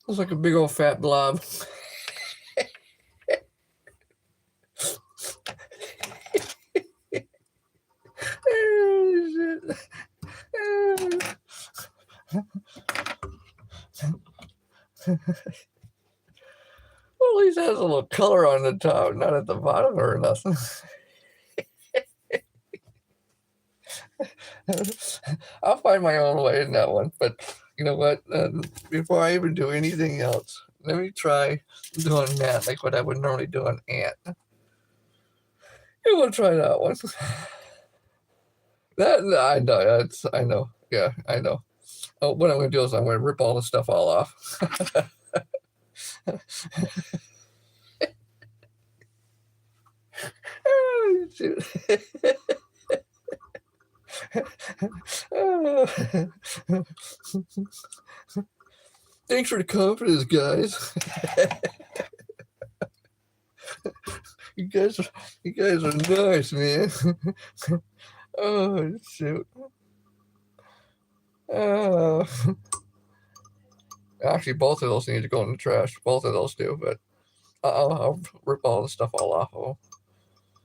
Looks like a big old fat blob. Well, at least it has a little color on the top, not at the bottom or nothing. I'll find my own way in that one. But you know what? Before I even do anything else, let me try doing that like what I would normally do an ant. You want to try that one? That I know. That's I know. Yeah, I know. Oh, what I'm going to do is I'm going to rip all the stuff all off. Oh, shoot. Thanks for the confidence, guys. you guys, you guys are nice, man. Oh shoot. Uh, Actually, both of those need to go in the trash. Both of those do, but I'll rip all the stuff all off of them,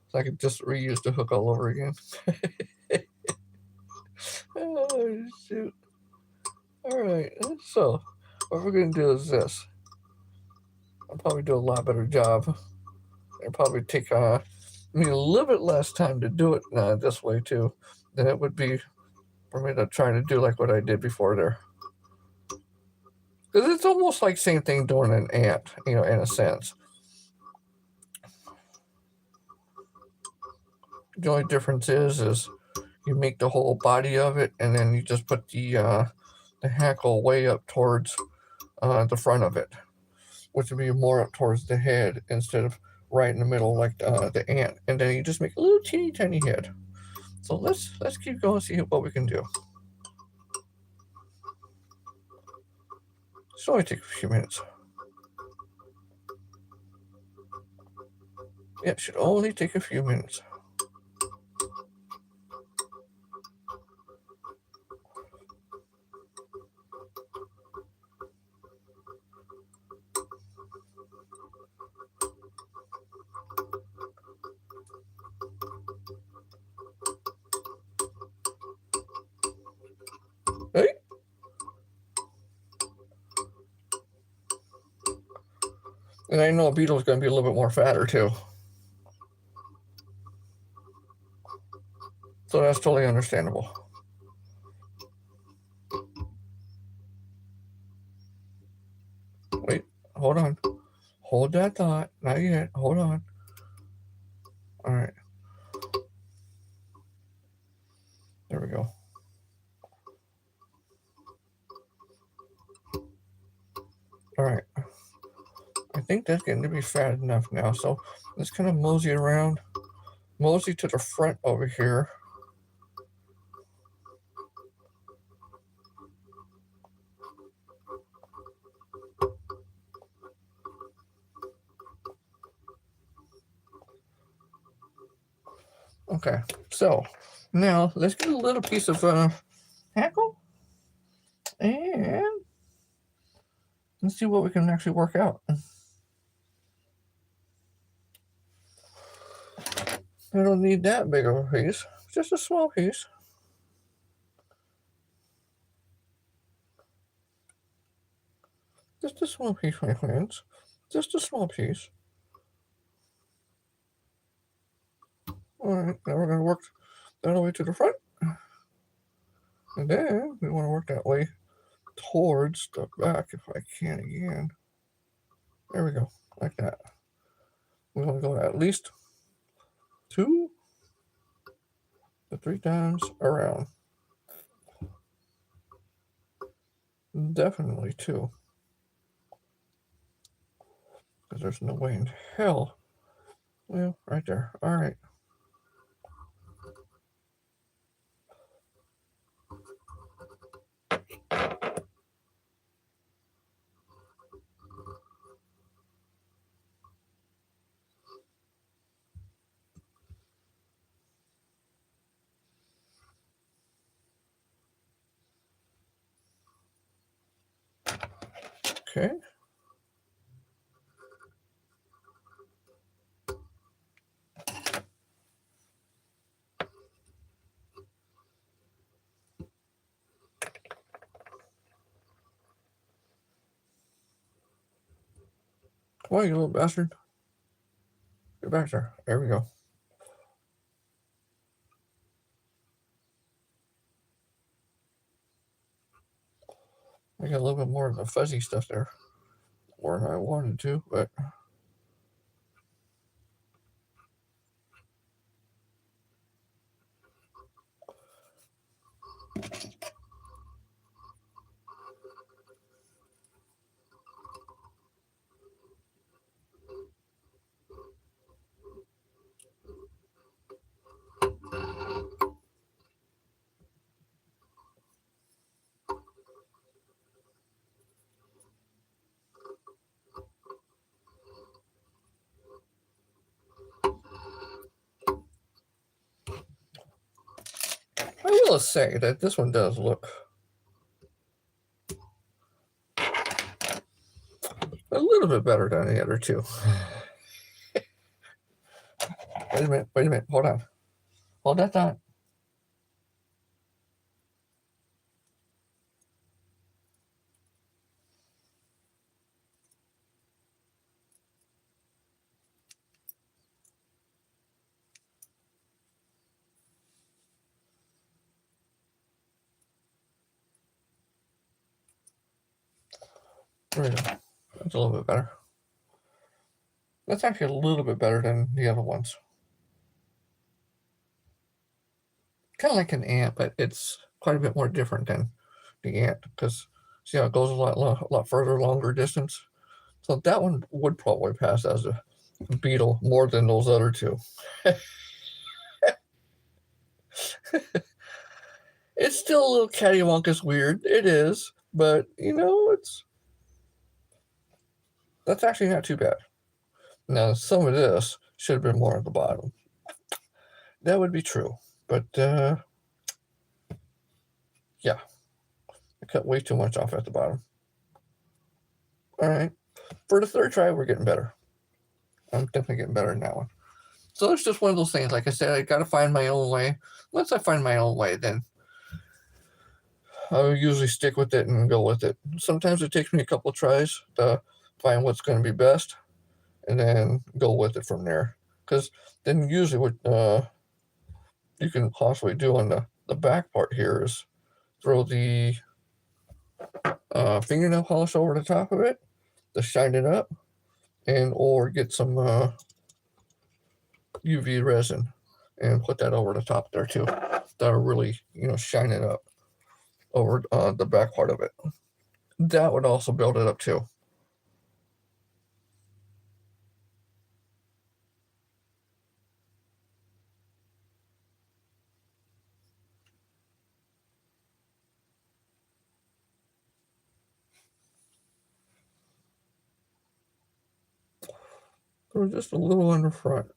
so I can just reuse the hook all over again. Oh shoot! All right, so what we're gonna do is this. I'll probably do a lot better job. It'll probably take me a little bit less time to do it this way too than it would be for me to try to do like what I did before there. Because it's almost like same thing doing an ant, you know, in a sense. The only difference is you make the whole body of it, and then you just put the hackle way up towards the front of it, which would be more up towards the head instead of right in the middle like the ant. And then you just make a little teeny tiny head. So let's keep going, see what we can do. It's only take a few minutes. Yeah, it should only take a few minutes. Hey? And I know a beetle is going to be a little bit more fatter too. So that's totally understandable. Wait, hold on. Hold that thought. Not yet. Hold on. All right. There we go. All right. I think that's getting to be fat enough now. So let's kind of mosey around. Mosey to the front over here. Okay, so now let's get a little piece of hackle and let's see what we can actually work out. I don't need that big of a piece, just a small piece. Just a small piece, my friends. Just a small piece. All right, now we're going to work that all the way to the front. And then we want to work that way towards the back if I can again. There we go, like that. We're going to go at least 2 to 3 times around. Definitely 2. Because there's no way in hell. Well, right there. All right. Okay. Come on, you little bastard. Get back there. There we go. I got a little bit more of the fuzzy stuff there. More than I wanted to, but... I will say that this one does look a little bit better than the other two. Wait a minute, hold on. Hold that thought. There we go. That's a little bit better. That's actually a little bit better than the other ones. Kind of like an ant, but it's quite a bit more different than the ant because see how it goes a lot further, longer distance. So that one would probably pass as a beetle more than those other two. It's still a little cattywampus weird. It is, but you know, that's actually not too bad. Now, some of this should have been more at the bottom. That would be true, but yeah, I cut way too much off at the bottom. All right, for the third try, we're getting better. I'm definitely getting better in that one. So it's just one of those things. Like I said, I got to find my own way. Once I find my own way, then I'll usually stick with it and go with it. Sometimes it takes me a couple of tries to find what's going to be best, and then go with it from there. Because then usually what you can possibly do on the back part here is throw the fingernail polish over the top of it to shine it up, and or get some UV resin and put that over the top there too. That'll really shine it up over the back part of it. That would also build it up too. Or just a little on the front.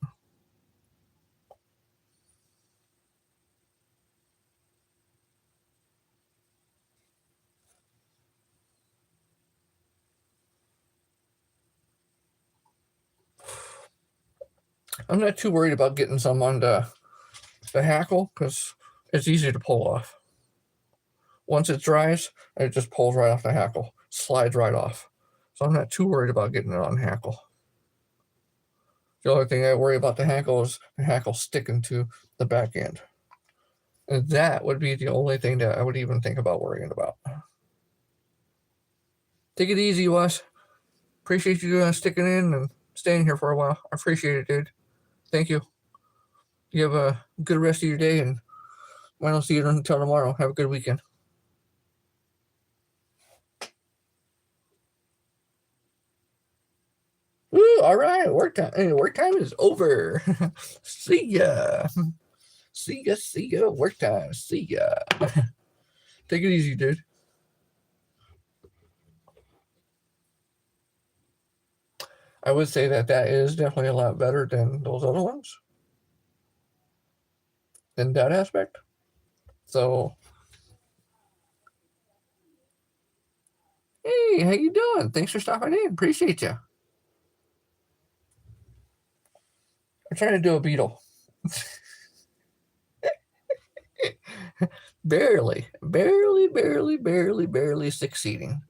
I'm not too worried about getting some on the hackle because it's easy to pull off. Once it dries, it just pulls right off the hackle, slides right off. So I'm not too worried about getting it on hackle. The only thing I worry about the hackle is the hackle sticking to the back end. And that would be the only thing that I would even think about worrying about. Take it easy, Wes. Appreciate you sticking in and staying here for a while. I appreciate it, dude. Thank you. You have a good rest of your day, and I don't see you until tomorrow. Have a good weekend. Ooh, all right, work time. Work time is over. See ya. See ya. See ya. Work time. See ya. Take it easy, dude. I would say that is definitely a lot better than those other ones in that aspect. So, hey, how you doing? Thanks for stopping in. Appreciate you. I'm trying to do a beetle. barely succeeding.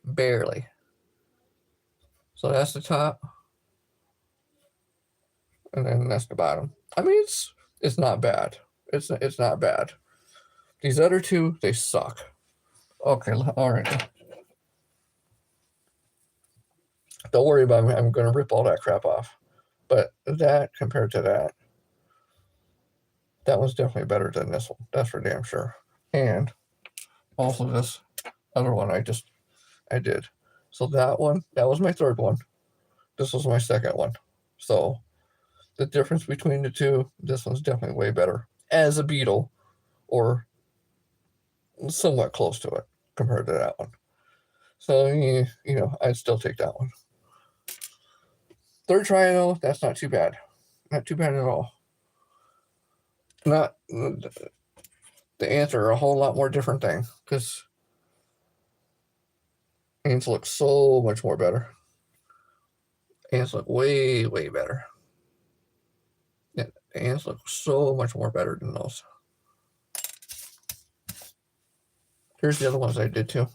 Barely. So that's the top, and then that's the bottom. I mean, it's not bad. It's not bad. These other two, they suck. Okay, all right. Don't worry about me. I'm going to rip all that crap off. But that compared to that was definitely better than this one. That's for damn sure. And also this other one I did. So that was my third one. This was my second one. So the difference between the two, this one's definitely way better as a beetle, or somewhat close to it compared to that one. So, I'd still take that one. Third try, though, that's not too bad. Not too bad at all. Not the ants are a whole lot more different thing, because ants look so much more better. Ants look way, way better. Yeah, ants look so much more better than those. Here's the other ones I did too.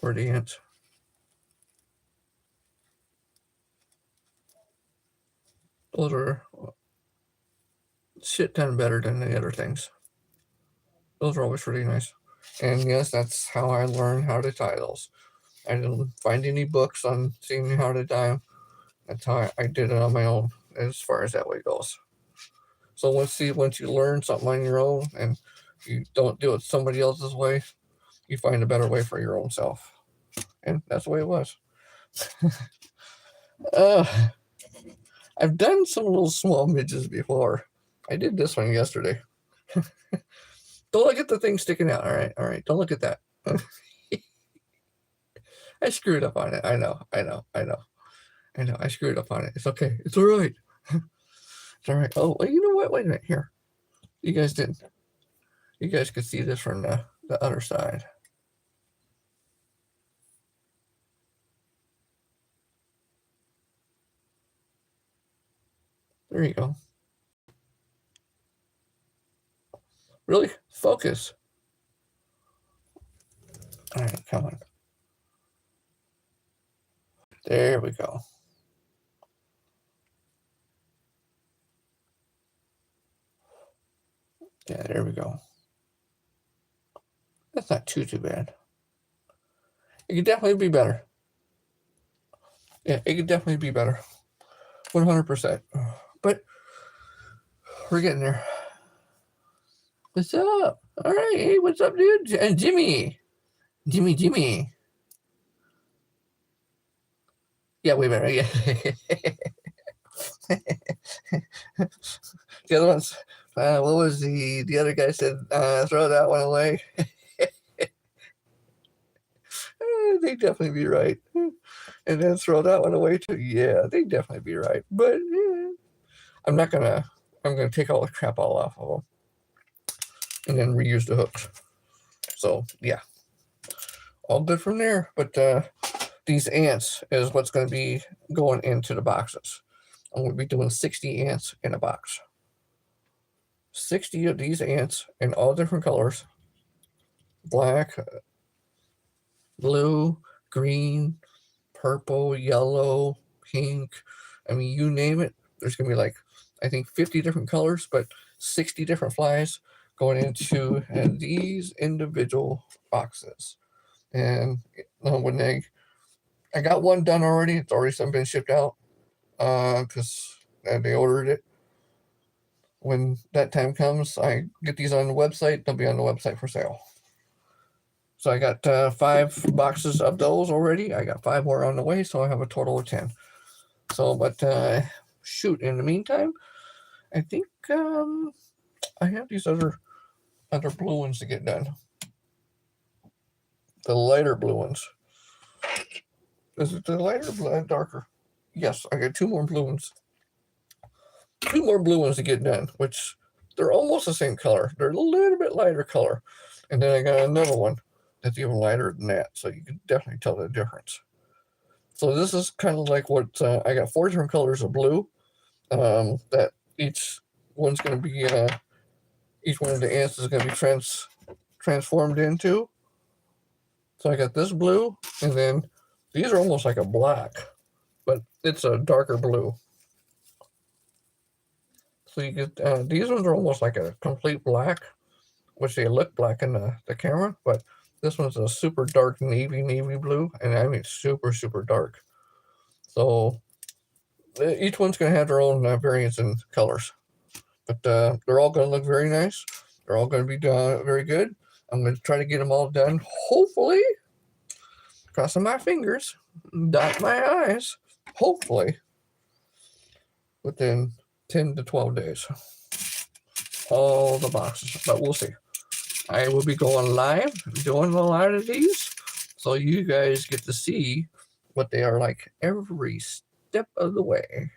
For the ants. Those are shit ton better than the other things. Those are always pretty nice. And yes, that's how I learned how to tie those. I didn't find any books on seeing how to tie them. That's how I did it on my own, as far as that way goes. So once you learn something on your own and you don't do it somebody else's way, you find a better way for your own self. And that's the way it was. I've done some little small midges before. I did this one yesterday. Don't look at the thing sticking out. All right. Don't look at that. I screwed up on it. I know. I screwed up on it. It's okay. It's all right. It's all right. Oh, well, you know what? Wait a minute. Here. You guys didn't. You guys could see this from the other side. There you go. Really? Focus. All right, come on. There we go. Yeah, there we go. That's not too bad. It could definitely be better. Yeah, it could definitely be better. 100%. But we're getting there. What's up? All right. Hey, what's up, dude? And Jimmy. Jimmy. Yeah, wait a minute. Yeah. The other ones, what was the other guy said, throw that one away. They'd definitely be right. And then throw that one away too. Yeah, they'd definitely be right. But I'm gonna take all the crap all off of them and then reuse the hooks. So yeah, all good from there. But these ants is what's going to be going into the boxes. I'm going to be doing 60 ants in a box. 60 of these ants in all different colors. Black, blue, green, purple, yellow, pink. I mean, you name it. There's going to be I think 50 different colors, but 60 different flies going into these individual boxes. And when I got one done already. It's already been shipped out because they ordered it. When that time comes, I get these on the website. They'll be on the website for sale. So I got 5 boxes of those already. I got 5 more on the way, so I have a total of 10. So, but shoot, in the meantime, I think I have these other blue ones to get done. The lighter blue ones. Is it the lighter or darker? Yes, I got 2 more blue ones. 2 more blue ones to get done, which they're almost the same color. They're a little bit lighter color. And then I got another one that's even lighter than that, so you can definitely tell the difference. So this is kind of like what I got 4 different colors of blue that each one's going to be, each one of the ants is going to be transformed into. So I got this blue, and then these are almost like a black, but it's a darker blue. So you get these ones are almost like a complete black, which they look black in the camera, but this one's a super dark navy blue, and I mean super dark. So each one's going to have their own variants in colors, but they're all going to look very nice. They're all going to be very good. I'm going to try to get them all done. Hopefully, crossing my fingers, dot my I's. Hopefully, within 10 to 12 days. All the boxes, but we'll see. I will be going live, doing a lot of these, so you guys get to see what they are like every step of the way.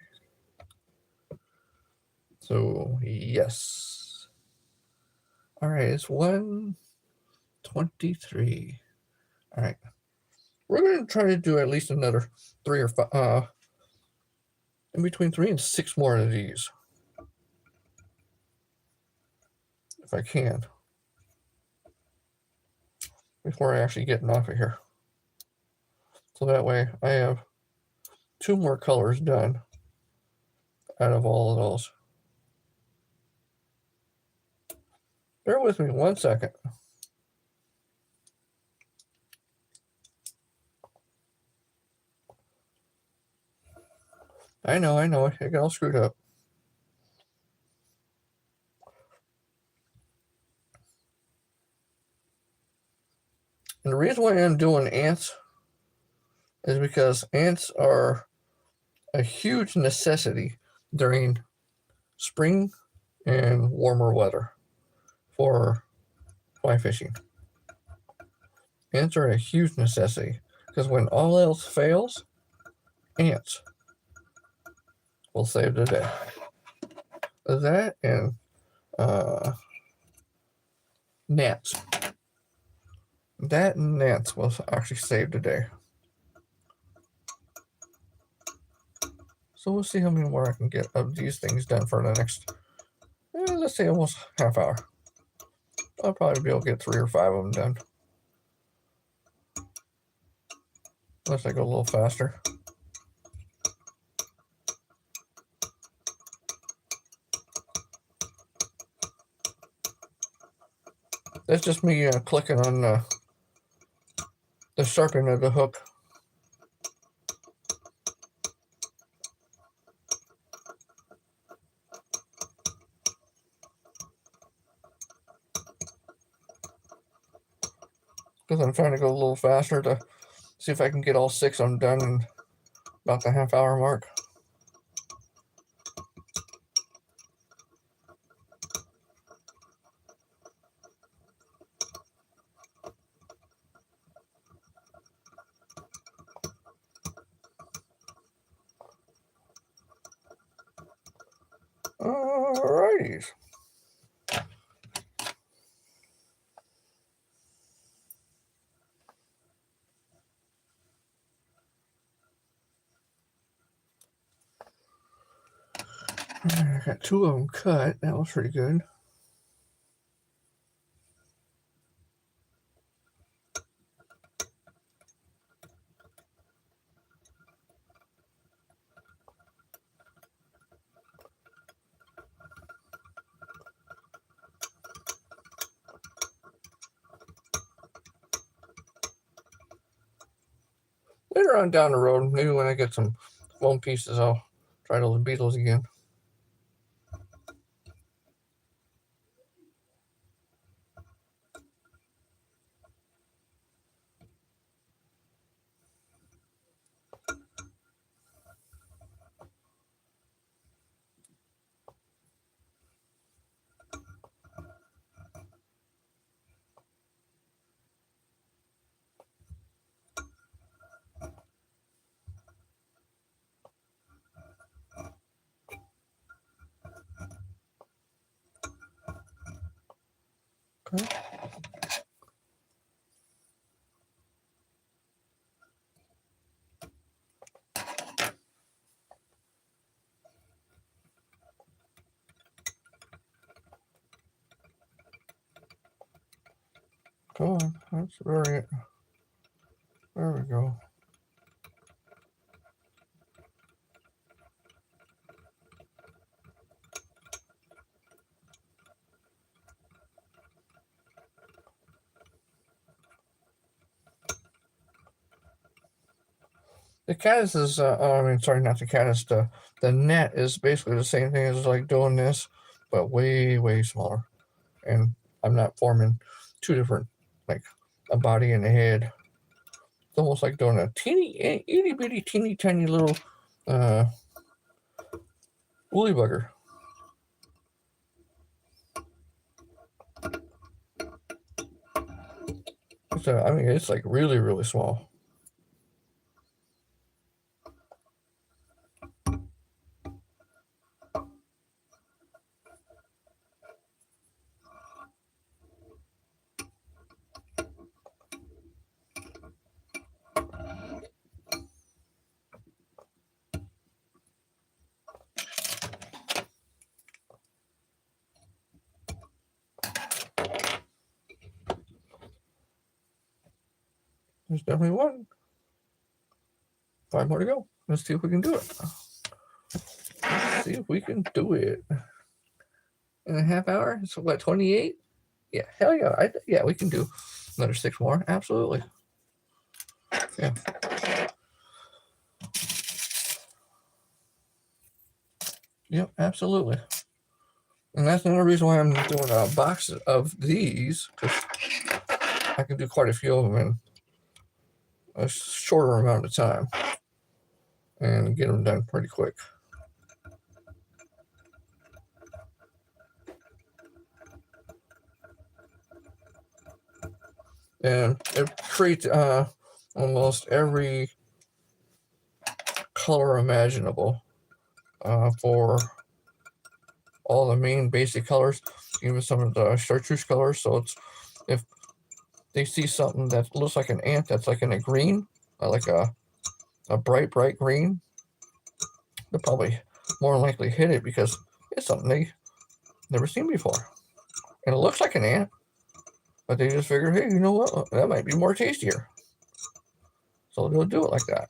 So, yes. All right, it's 1:23. All right. We're going to try to do at least another 3 or 5, in between 3 and 6 more of these. If I can. Before I actually get off of here. So that way I have 2 more colors done out of all of those. Bear with me 1 second. I know, I got all screwed up. And the reason why I'm doing ants is because ants are a huge necessity during spring and warmer weather for fly fishing. Ants are a huge necessity because when all else fails, ants will save the day. That and gnats. That and gnats will actually save the day. So we'll see how many more I can get of these things done for the next, let's say almost half hour. I'll probably be able to get 3 or 5 of them done. Unless I go a little faster. That's just me clicking on the sharpen of the hook. Because I'm trying to go a little faster to see if I can get all 6 of them done in about the half hour mark. Alrighty. I got 2 of them cut. That was pretty good. later on down the road, maybe when I get some foam pieces, I'll try those beetles again. Okay. Come on, that's very. There we go. The caddis is, I mean, sorry, not the caddis. The net is basically the same thing as like doing this, but way, way smaller. And I'm not forming two different, like a body and a head. It's almost like doing a teeny, itty bitty, teeny tiny little woolly bugger. So, I mean, it's like really, really small. There's definitely one. 5 more to go. Let's see if we can do it. Let's see if we can do it. In a half hour? So what, 28? Yeah, hell yeah. Yeah, we can do another 6 more. Absolutely. Yeah. Yep, absolutely. And that's another reason why I'm doing a box of these, because I can do quite a few of them in a shorter amount of time and get them done pretty quick. And it creates almost every color imaginable for all the main basic colors, even some of the chartreuse colors. So it's, if they see something that looks like an ant that's like in a green, like a bright green, they'll probably more likely hit it because it's something they never seen before. And it looks like an ant, but they just figure, hey, you know what? That might be more tastier. So they'll do it like that.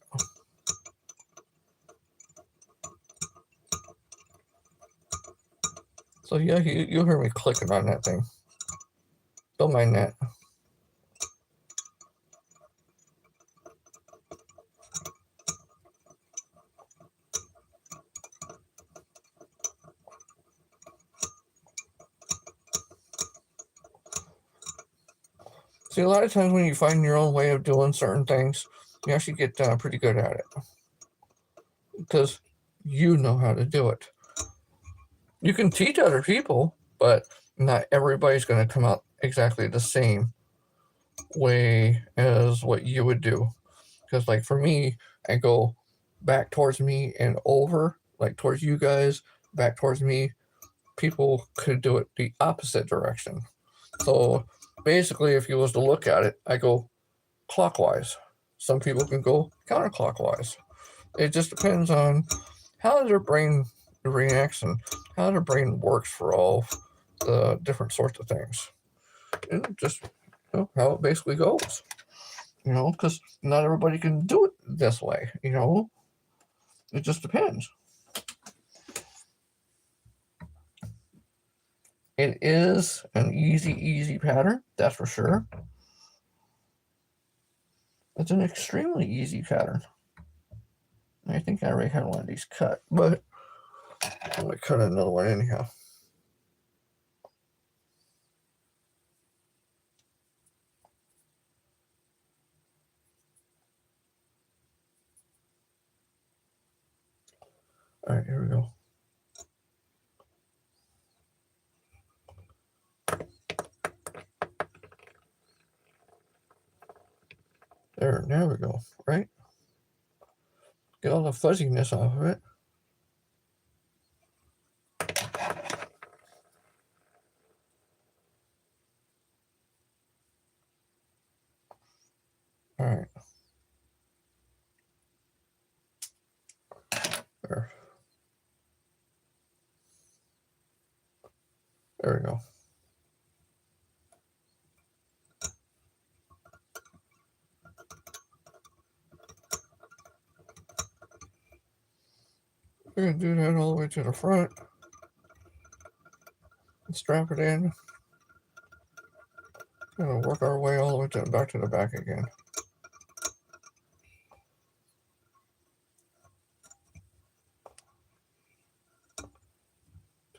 So yeah, you'll hear me clicking on that thing. Don't mind that. See, a lot of times when you find your own way of doing certain things, you actually get pretty good at it because you know how to do it. You can teach other people, but not everybody's going to come out exactly the same way as what you would do. Because, like, for me, I go back towards me and over, like towards you guys, back towards me. People could do it the opposite direction. So basically, if you was to look at it, I go clockwise. Some people can go counterclockwise. It just depends on how their brain reacts and how their brain works for all the different sorts of things. And just how it basically goes. Because not everybody can do it this way. It just depends. It is an easy pattern, that's for sure. It's an extremely easy pattern. I think I already had one of these cut, but I'm going to cut another one anyhow. All right, here we go. There, now we go, right? Get all the fuzziness off of it. All right. There. There we go. We're going to do that all the way to the front. And strap it in. Going to work our way all the way back to the back again.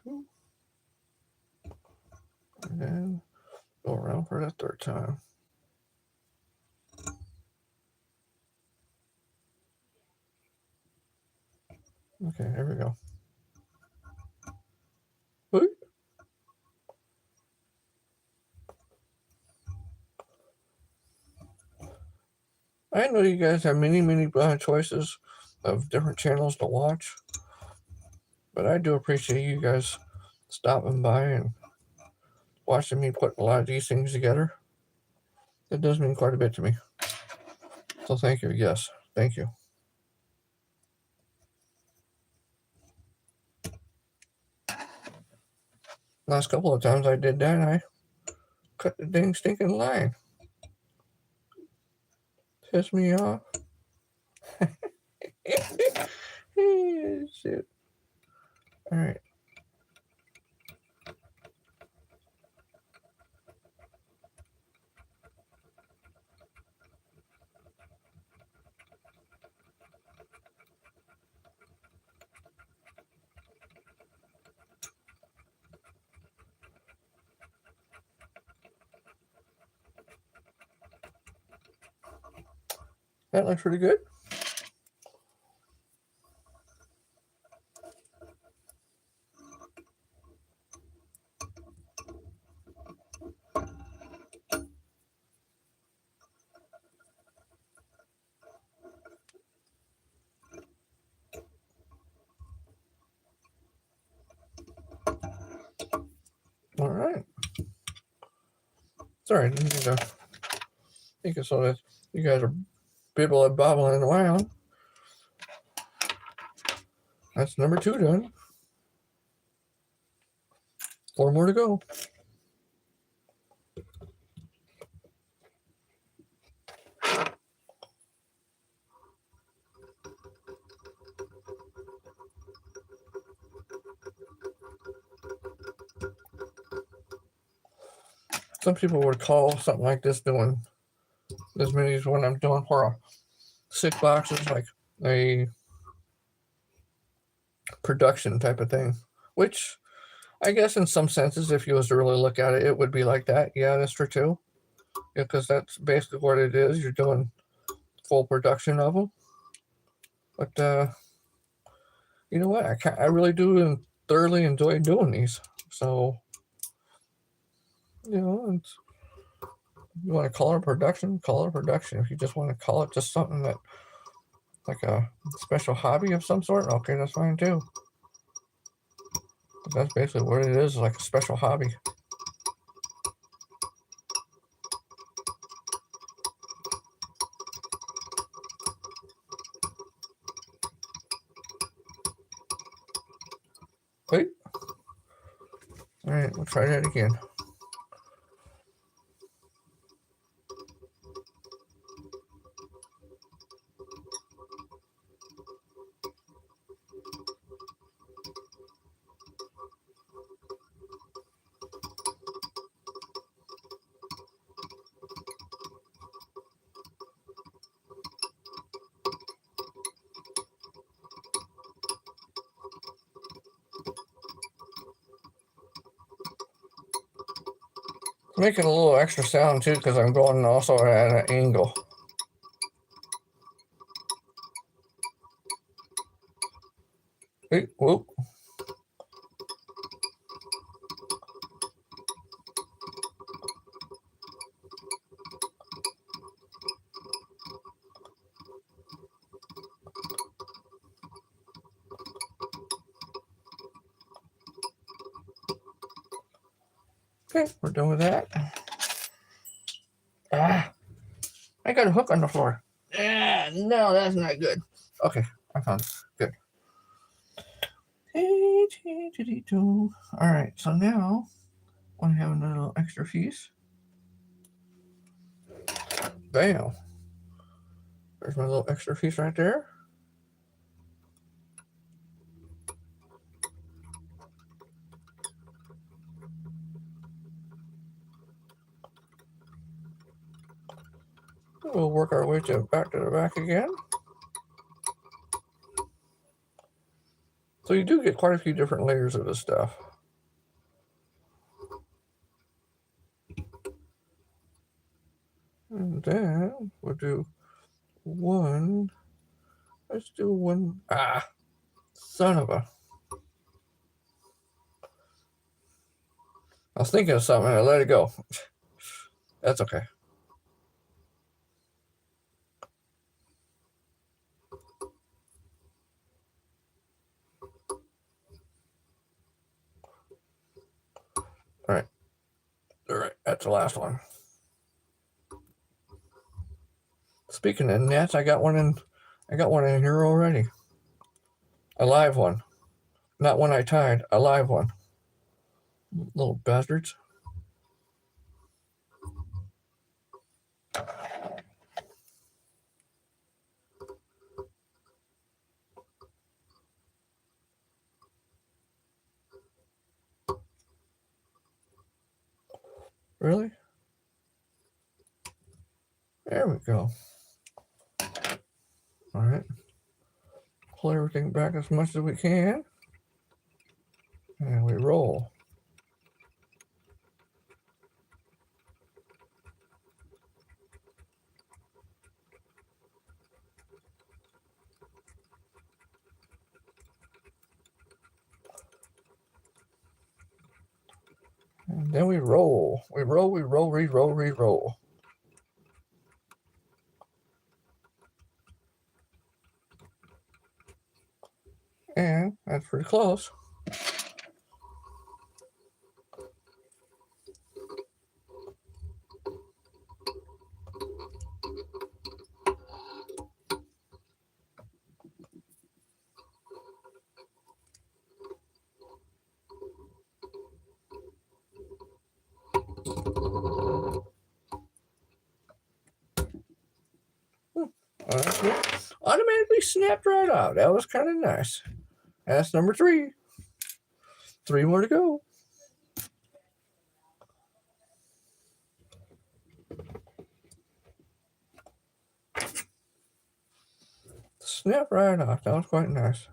Two. And then go around for the third time. Okay, there we go. Whoop. I know you guys have many choices of different channels to watch, but I do appreciate you guys stopping by and watching me put a lot of these things together. It does mean quite a bit to me. So thank you. Yes, thank you. Last couple of times I did that, I cut the dang stinking line. Piss me off. Shit. All right. That looks pretty good. All right. Sorry, I didn't mean to think it so that you guys are bibbling bobbling around. That's number 2 done. 4 more to go. Some people would call something like this doing as many as what I'm doing for a 6 boxes, like a production type of thing, which I guess in some senses, if you was to really look at it, it would be like that. Yeah, that's true too. Because that's basically what it is. You're doing full production of them. But you know what? I really do thoroughly enjoy doing these. So, you know, you want to call it a production, call it a production. If you just want to call it just something that, like a special hobby of some sort, okay, that's fine too. But that's basically what it is, like a special hobby. Wait. All right, we'll try that again. Making a little extra sound too because I'm going also at an angle. Hey, whoop. Okay, we're done with that. Ah, I got a hook on the floor. Ah, no, that's not good. Okay, I found it. Good. All right, so now I want to have another little extra piece. Bam. There's my little extra piece right there. We'll work our way back to the back again. So you do get quite a few different layers of this stuff. And then we'll do one. Let's do one. Ah, son of a. I was thinking of something and I let it go. That's okay. All right. All right. That's the last one. Speaking of nets, I got one in here already. A live one. Not one I tied, a live one. Little bastards. Really? There we go. All right. Pull everything back as much as we can. And we roll. And then we roll. We roll, we roll, re-roll, re-roll. And that's pretty close. Automatically snapped right out. That was kind of nice. That's number 3. 3 more to go. Snap right off. That was quite nice.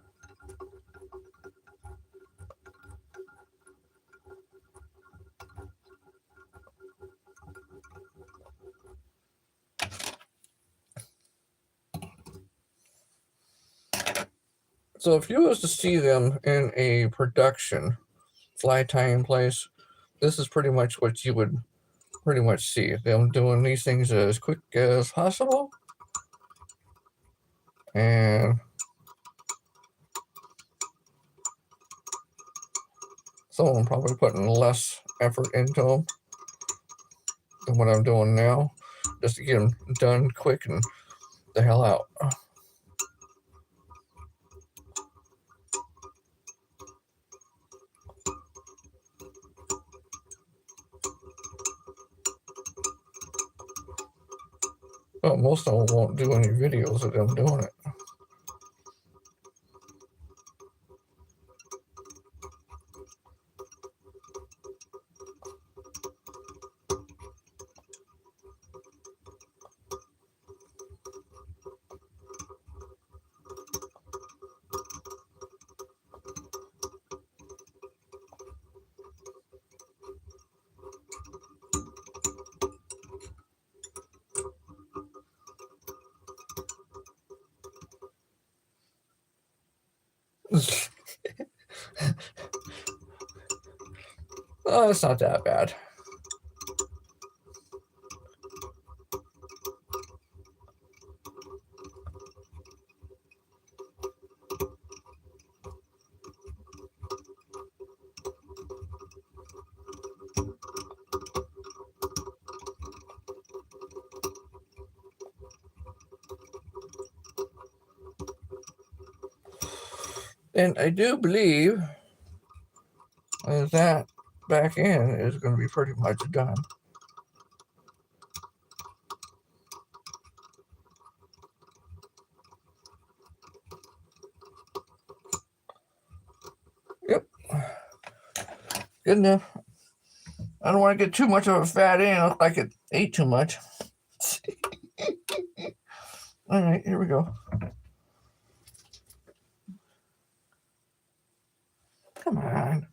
So if you was to see them in a production fly tying place, this is pretty much what you would pretty much see. Them doing these things as quick as possible. And some of them probably putting less effort into them than what I'm doing now, just to get them done quick and the hell out. Well, most of them won't do any videos of them doing it. Oh, it's not that bad. And I do believe that back end is going to be pretty much done. Yep. Good enough. I don't want to get too much of a fat end. Look like it ate too much. All right, here we go. Come on.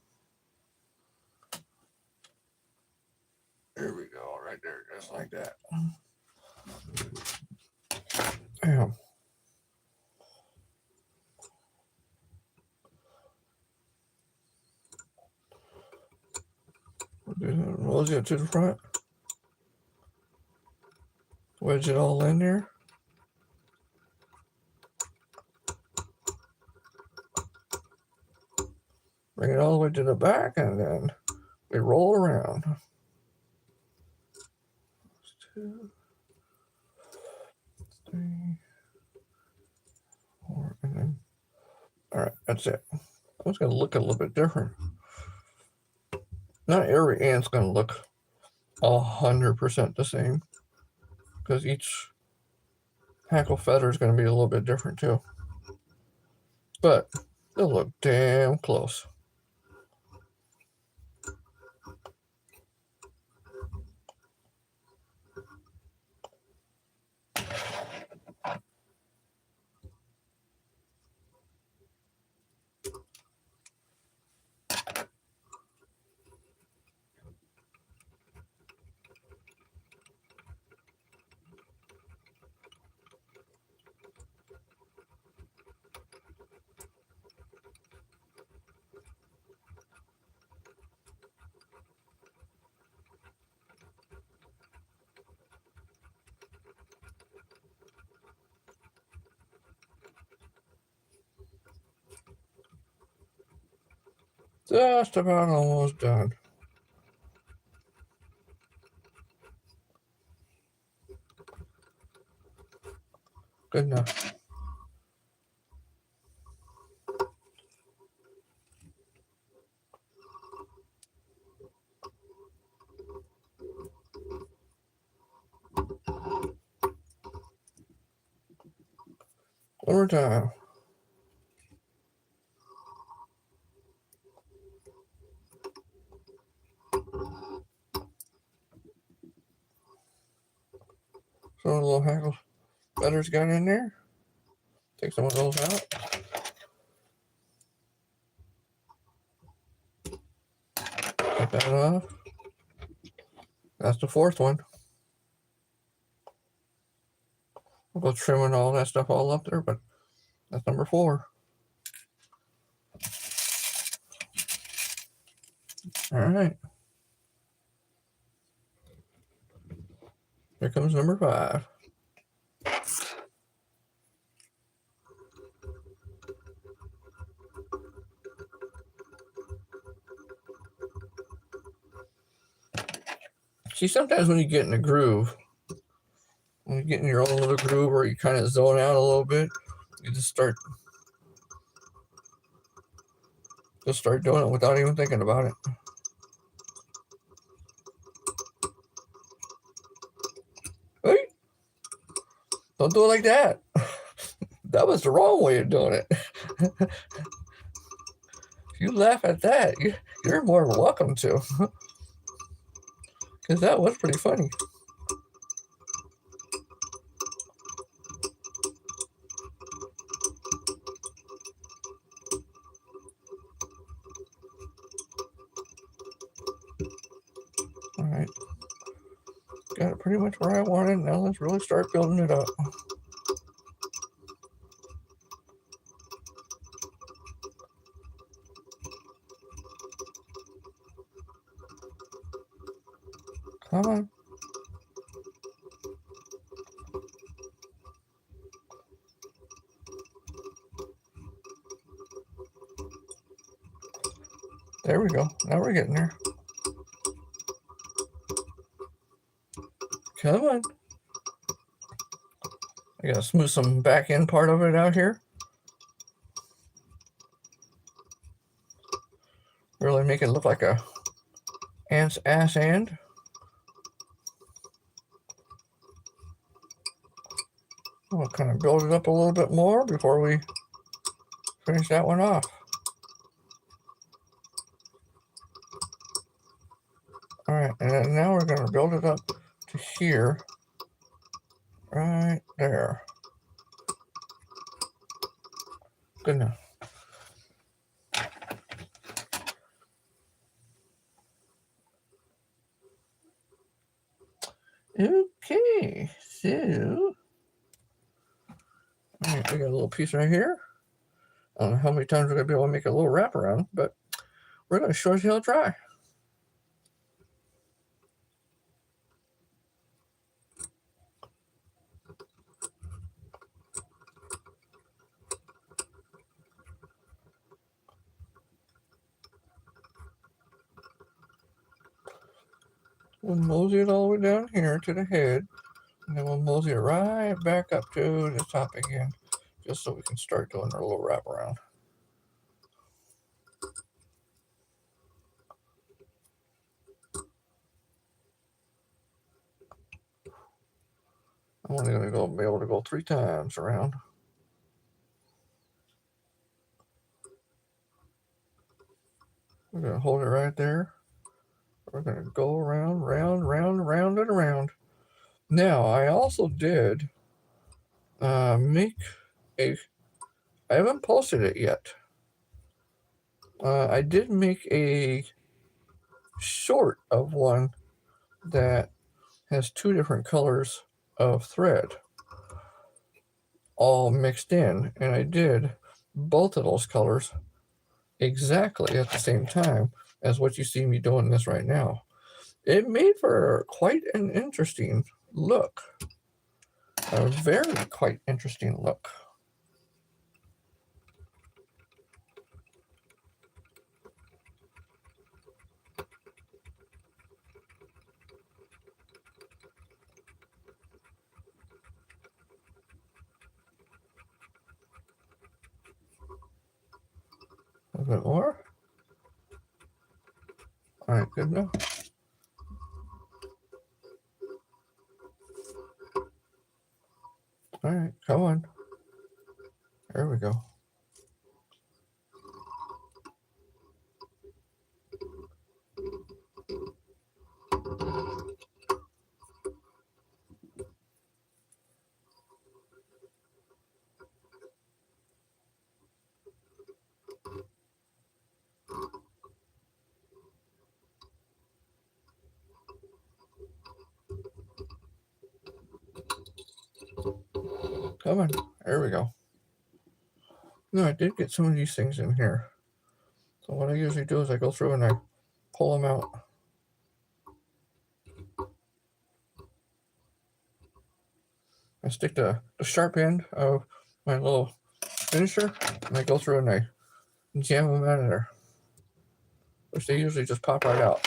There we go, right there, just like that. Damn. Rolls it to the front. Wedge it all in there. Bring it all the way to the back, and then we roll around. 2, 3, 4, and then. All right, that's it. It's going to look a little bit different. Not every ant's going to look 100% the same, because each hackle feather is going to be a little bit different too. But they'll look damn close. Just about almost done. Good enough. One more time. So a little hackle feathers got in there. Take some of those out. Get that off. That's the fourth one. We'll go trimming all that stuff all up there, but that's number 4. All right. Here comes number 5. See, sometimes when you get in a groove, when you get in your own little groove where you kind of zone out a little bit, you just start doing it without even thinking about it. Hey, don't do it like that. That was the wrong way of doing it. If you laugh at that, you're more than welcome to. Because that was pretty funny. Alright. Got it pretty much where I want it. Now let's really start building it up. Come on. There we go. Now we're getting there. Come on. I gotta smooth some back end part of it out here. Really make it look like a ant's ass end. We'll kind of build it up a little bit more before we finish that one off. All right, and now we're going to build it up to here, right there. Good enough. Okay, so all right, we got a little piece right here. I don't know how many times we're going to be able to make a little wraparound, but we're going to show you how to dry. We'll mosey it all the way down here to the head, and then we'll mosey it right back up to the top again, just so we can start doing our little wraparound. I'm only going to be able to go 3 times around. We're going to hold it right there. We're going to go around, round, round, and around. Now, I also did make a, I haven't posted it yet. I did make a short of one that has 2 different colors of thread all mixed in, and I did both of those colors exactly at the same time as what you see me doing this right now. It made for quite an interesting look. A very quite interesting look. A bit more. All right, good enough. All right, come on. There we go. Come on. There we go. No, I did get some of these things in here. So what I usually do is I go through and I pull them out. I stick the sharp end of my little finisher and I go through and I jam them out of there, which they usually just pop right out.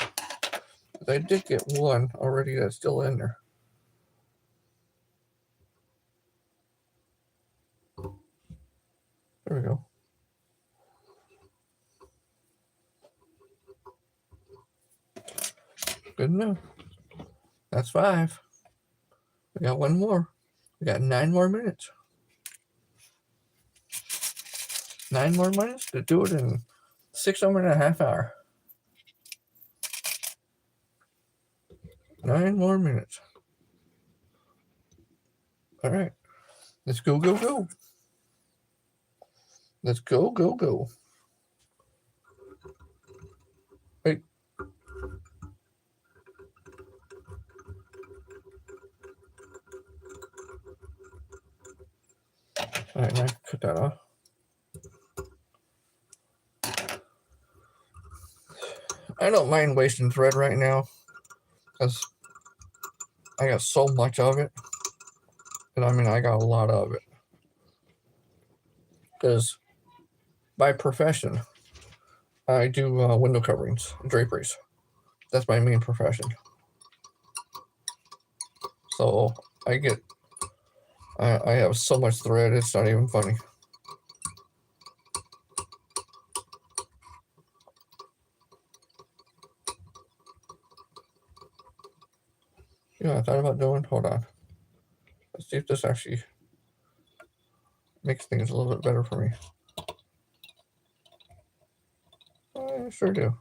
But I did get one already that's still in there. There we go. Good enough. That's 5. We got one more. We got 9 more minutes. 9 more minutes to do it in 6.5 hours. 9 more minutes. All right. Let's go, go, go. Let's go, go, go. Wait. All right, now cut that off. I don't mind wasting thread right now because I got so much of it. And I mean, I got a lot of it. Because by profession, I do window coverings, draperies. That's my main profession. So I have so much thread, it's not even funny. You know what I thought about doing? Hold on. Let's see if this actually makes things a little bit better for me. I sure do.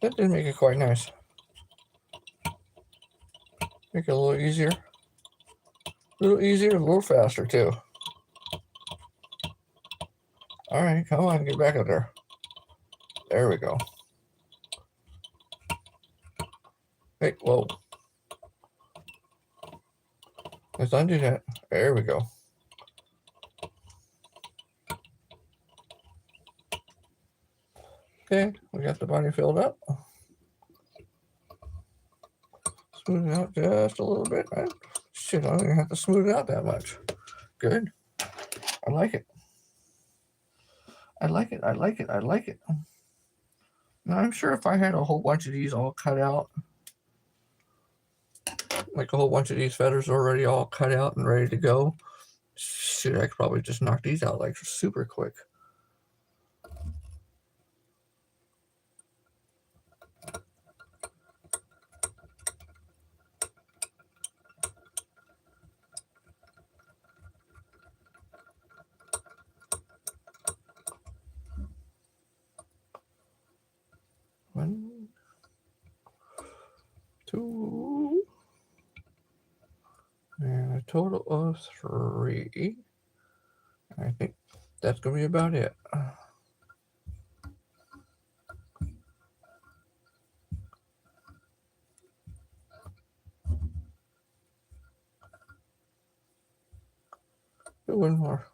That did make it quite nice. Make it a little easier. A little faster too. Alright, come on, get back up there. There we go. Hey, whoa. Let's undo that. There we go. Okay, we got the body filled up. Smooth it out just a little bit. Shit, I don't even have to smooth it out that much. Good. I like it. I like it. I like it. I like it. Now, I'm sure if I had a whole bunch of these all cut out, like a whole bunch of these feathers already all cut out and ready to go, shit, I could probably just knock these out like super quick. One, two, and a total of 3. I think that's going to be about it. Do one more.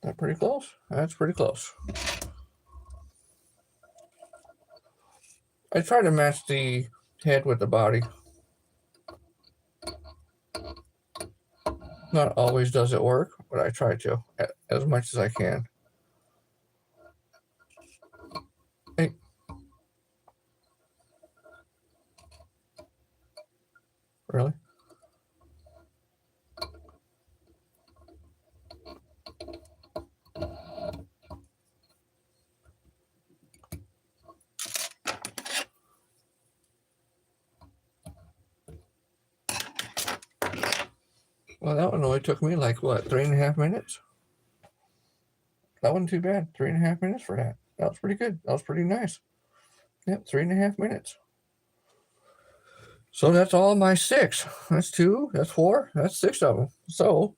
That pretty close? That's pretty close. I try to match the head with the body. Not always does it work, but I try to as much as I can. Hey. Really? Well, that one only took me like, what, 3.5 minutes? That wasn't too bad. 3.5 minutes for that. That was pretty good. That was pretty nice. Yep, 3.5 minutes. So that's all my 6. That's 2, that's 4, that's 6 of them. So,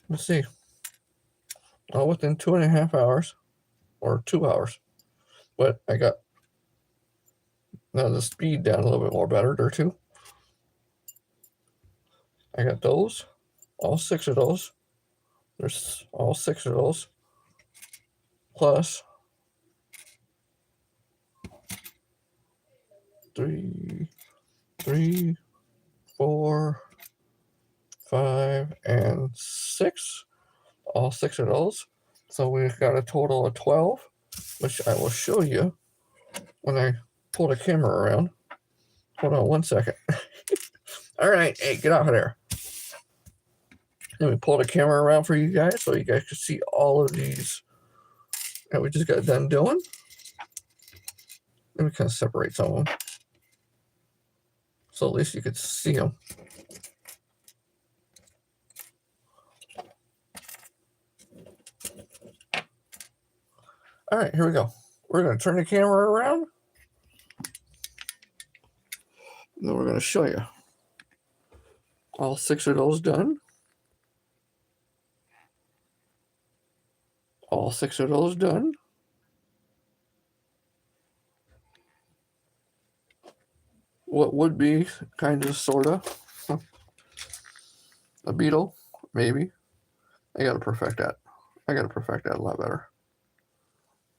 let's see. All within 2.5 hours, or 2 hours. But I got now the speed down a little bit more better there too. I got those, all 6 of those. There's all 6 of those. Plus 3, 4, 5, and 6. All 6 of those. So we've got a total of 12, which I will show you when I pull the camera around. Hold on 1 second. All right, hey, get out of there. Let me pull the camera around for you guys so you guys can see all of these that we just got done doing. Let me kind of separate some of them so at least you could see them. All right, here we go. We're going to turn the camera around. And then we're going to show you all 6 of those done. All 6 of those done. What would be kind of, sort of, a beetle, maybe. I got to perfect that. I got to perfect that a lot better.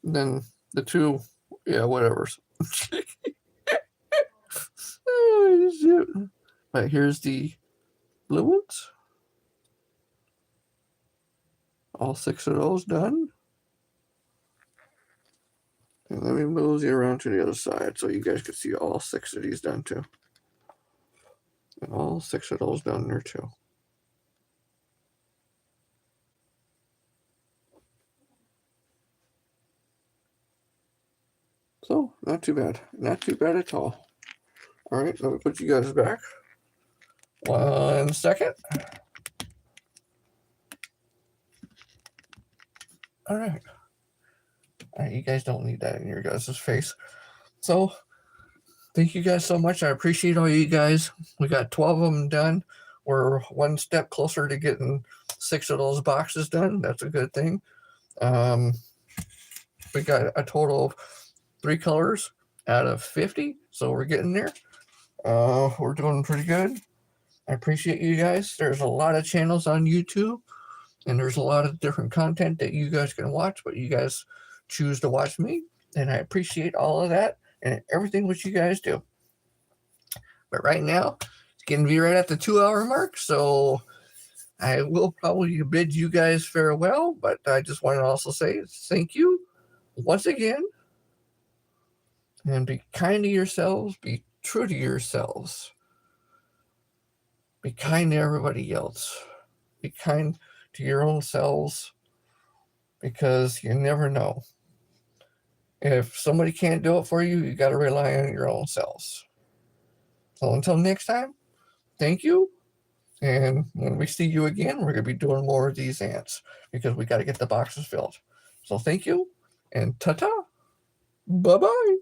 And then the 2, yeah, whatever. Oh, shit. Right, here's the blue ones. All 6 of those done. And let me move you around to the other side so you guys can see all 6 of these done too. And all 6 of those done there too. So, not too bad. Not too bad at all. All right, let me put you guys back. 1 second. All right. All right, you guys don't need that in your guys' face. So, thank you guys so much. I appreciate all you guys. We got 12 of them done. We're 1 step closer to getting 6 of those boxes done. That's a good thing. We got a total of 3 colors out of 50, so we're getting there. We're doing pretty good. I appreciate you guys. There's a lot of channels on YouTube, and there's a lot of different content that you guys can watch, but you guys choose to watch me, and I appreciate all of that and everything what you guys do. But right now, it's getting to be right at the 2-hour mark, so I will probably bid you guys farewell, but I just want to also say thank you once again, and be kind to yourselves, be true to yourselves, be kind to everybody else, be kind to your own selves, because you never know. If somebody can't do it for you, you got to rely on your own selves. So until next time, thank you. And when we see you again, we're going to be doing more of these ants because we got to get the boxes filled. So thank you, and ta-ta. Bye-bye.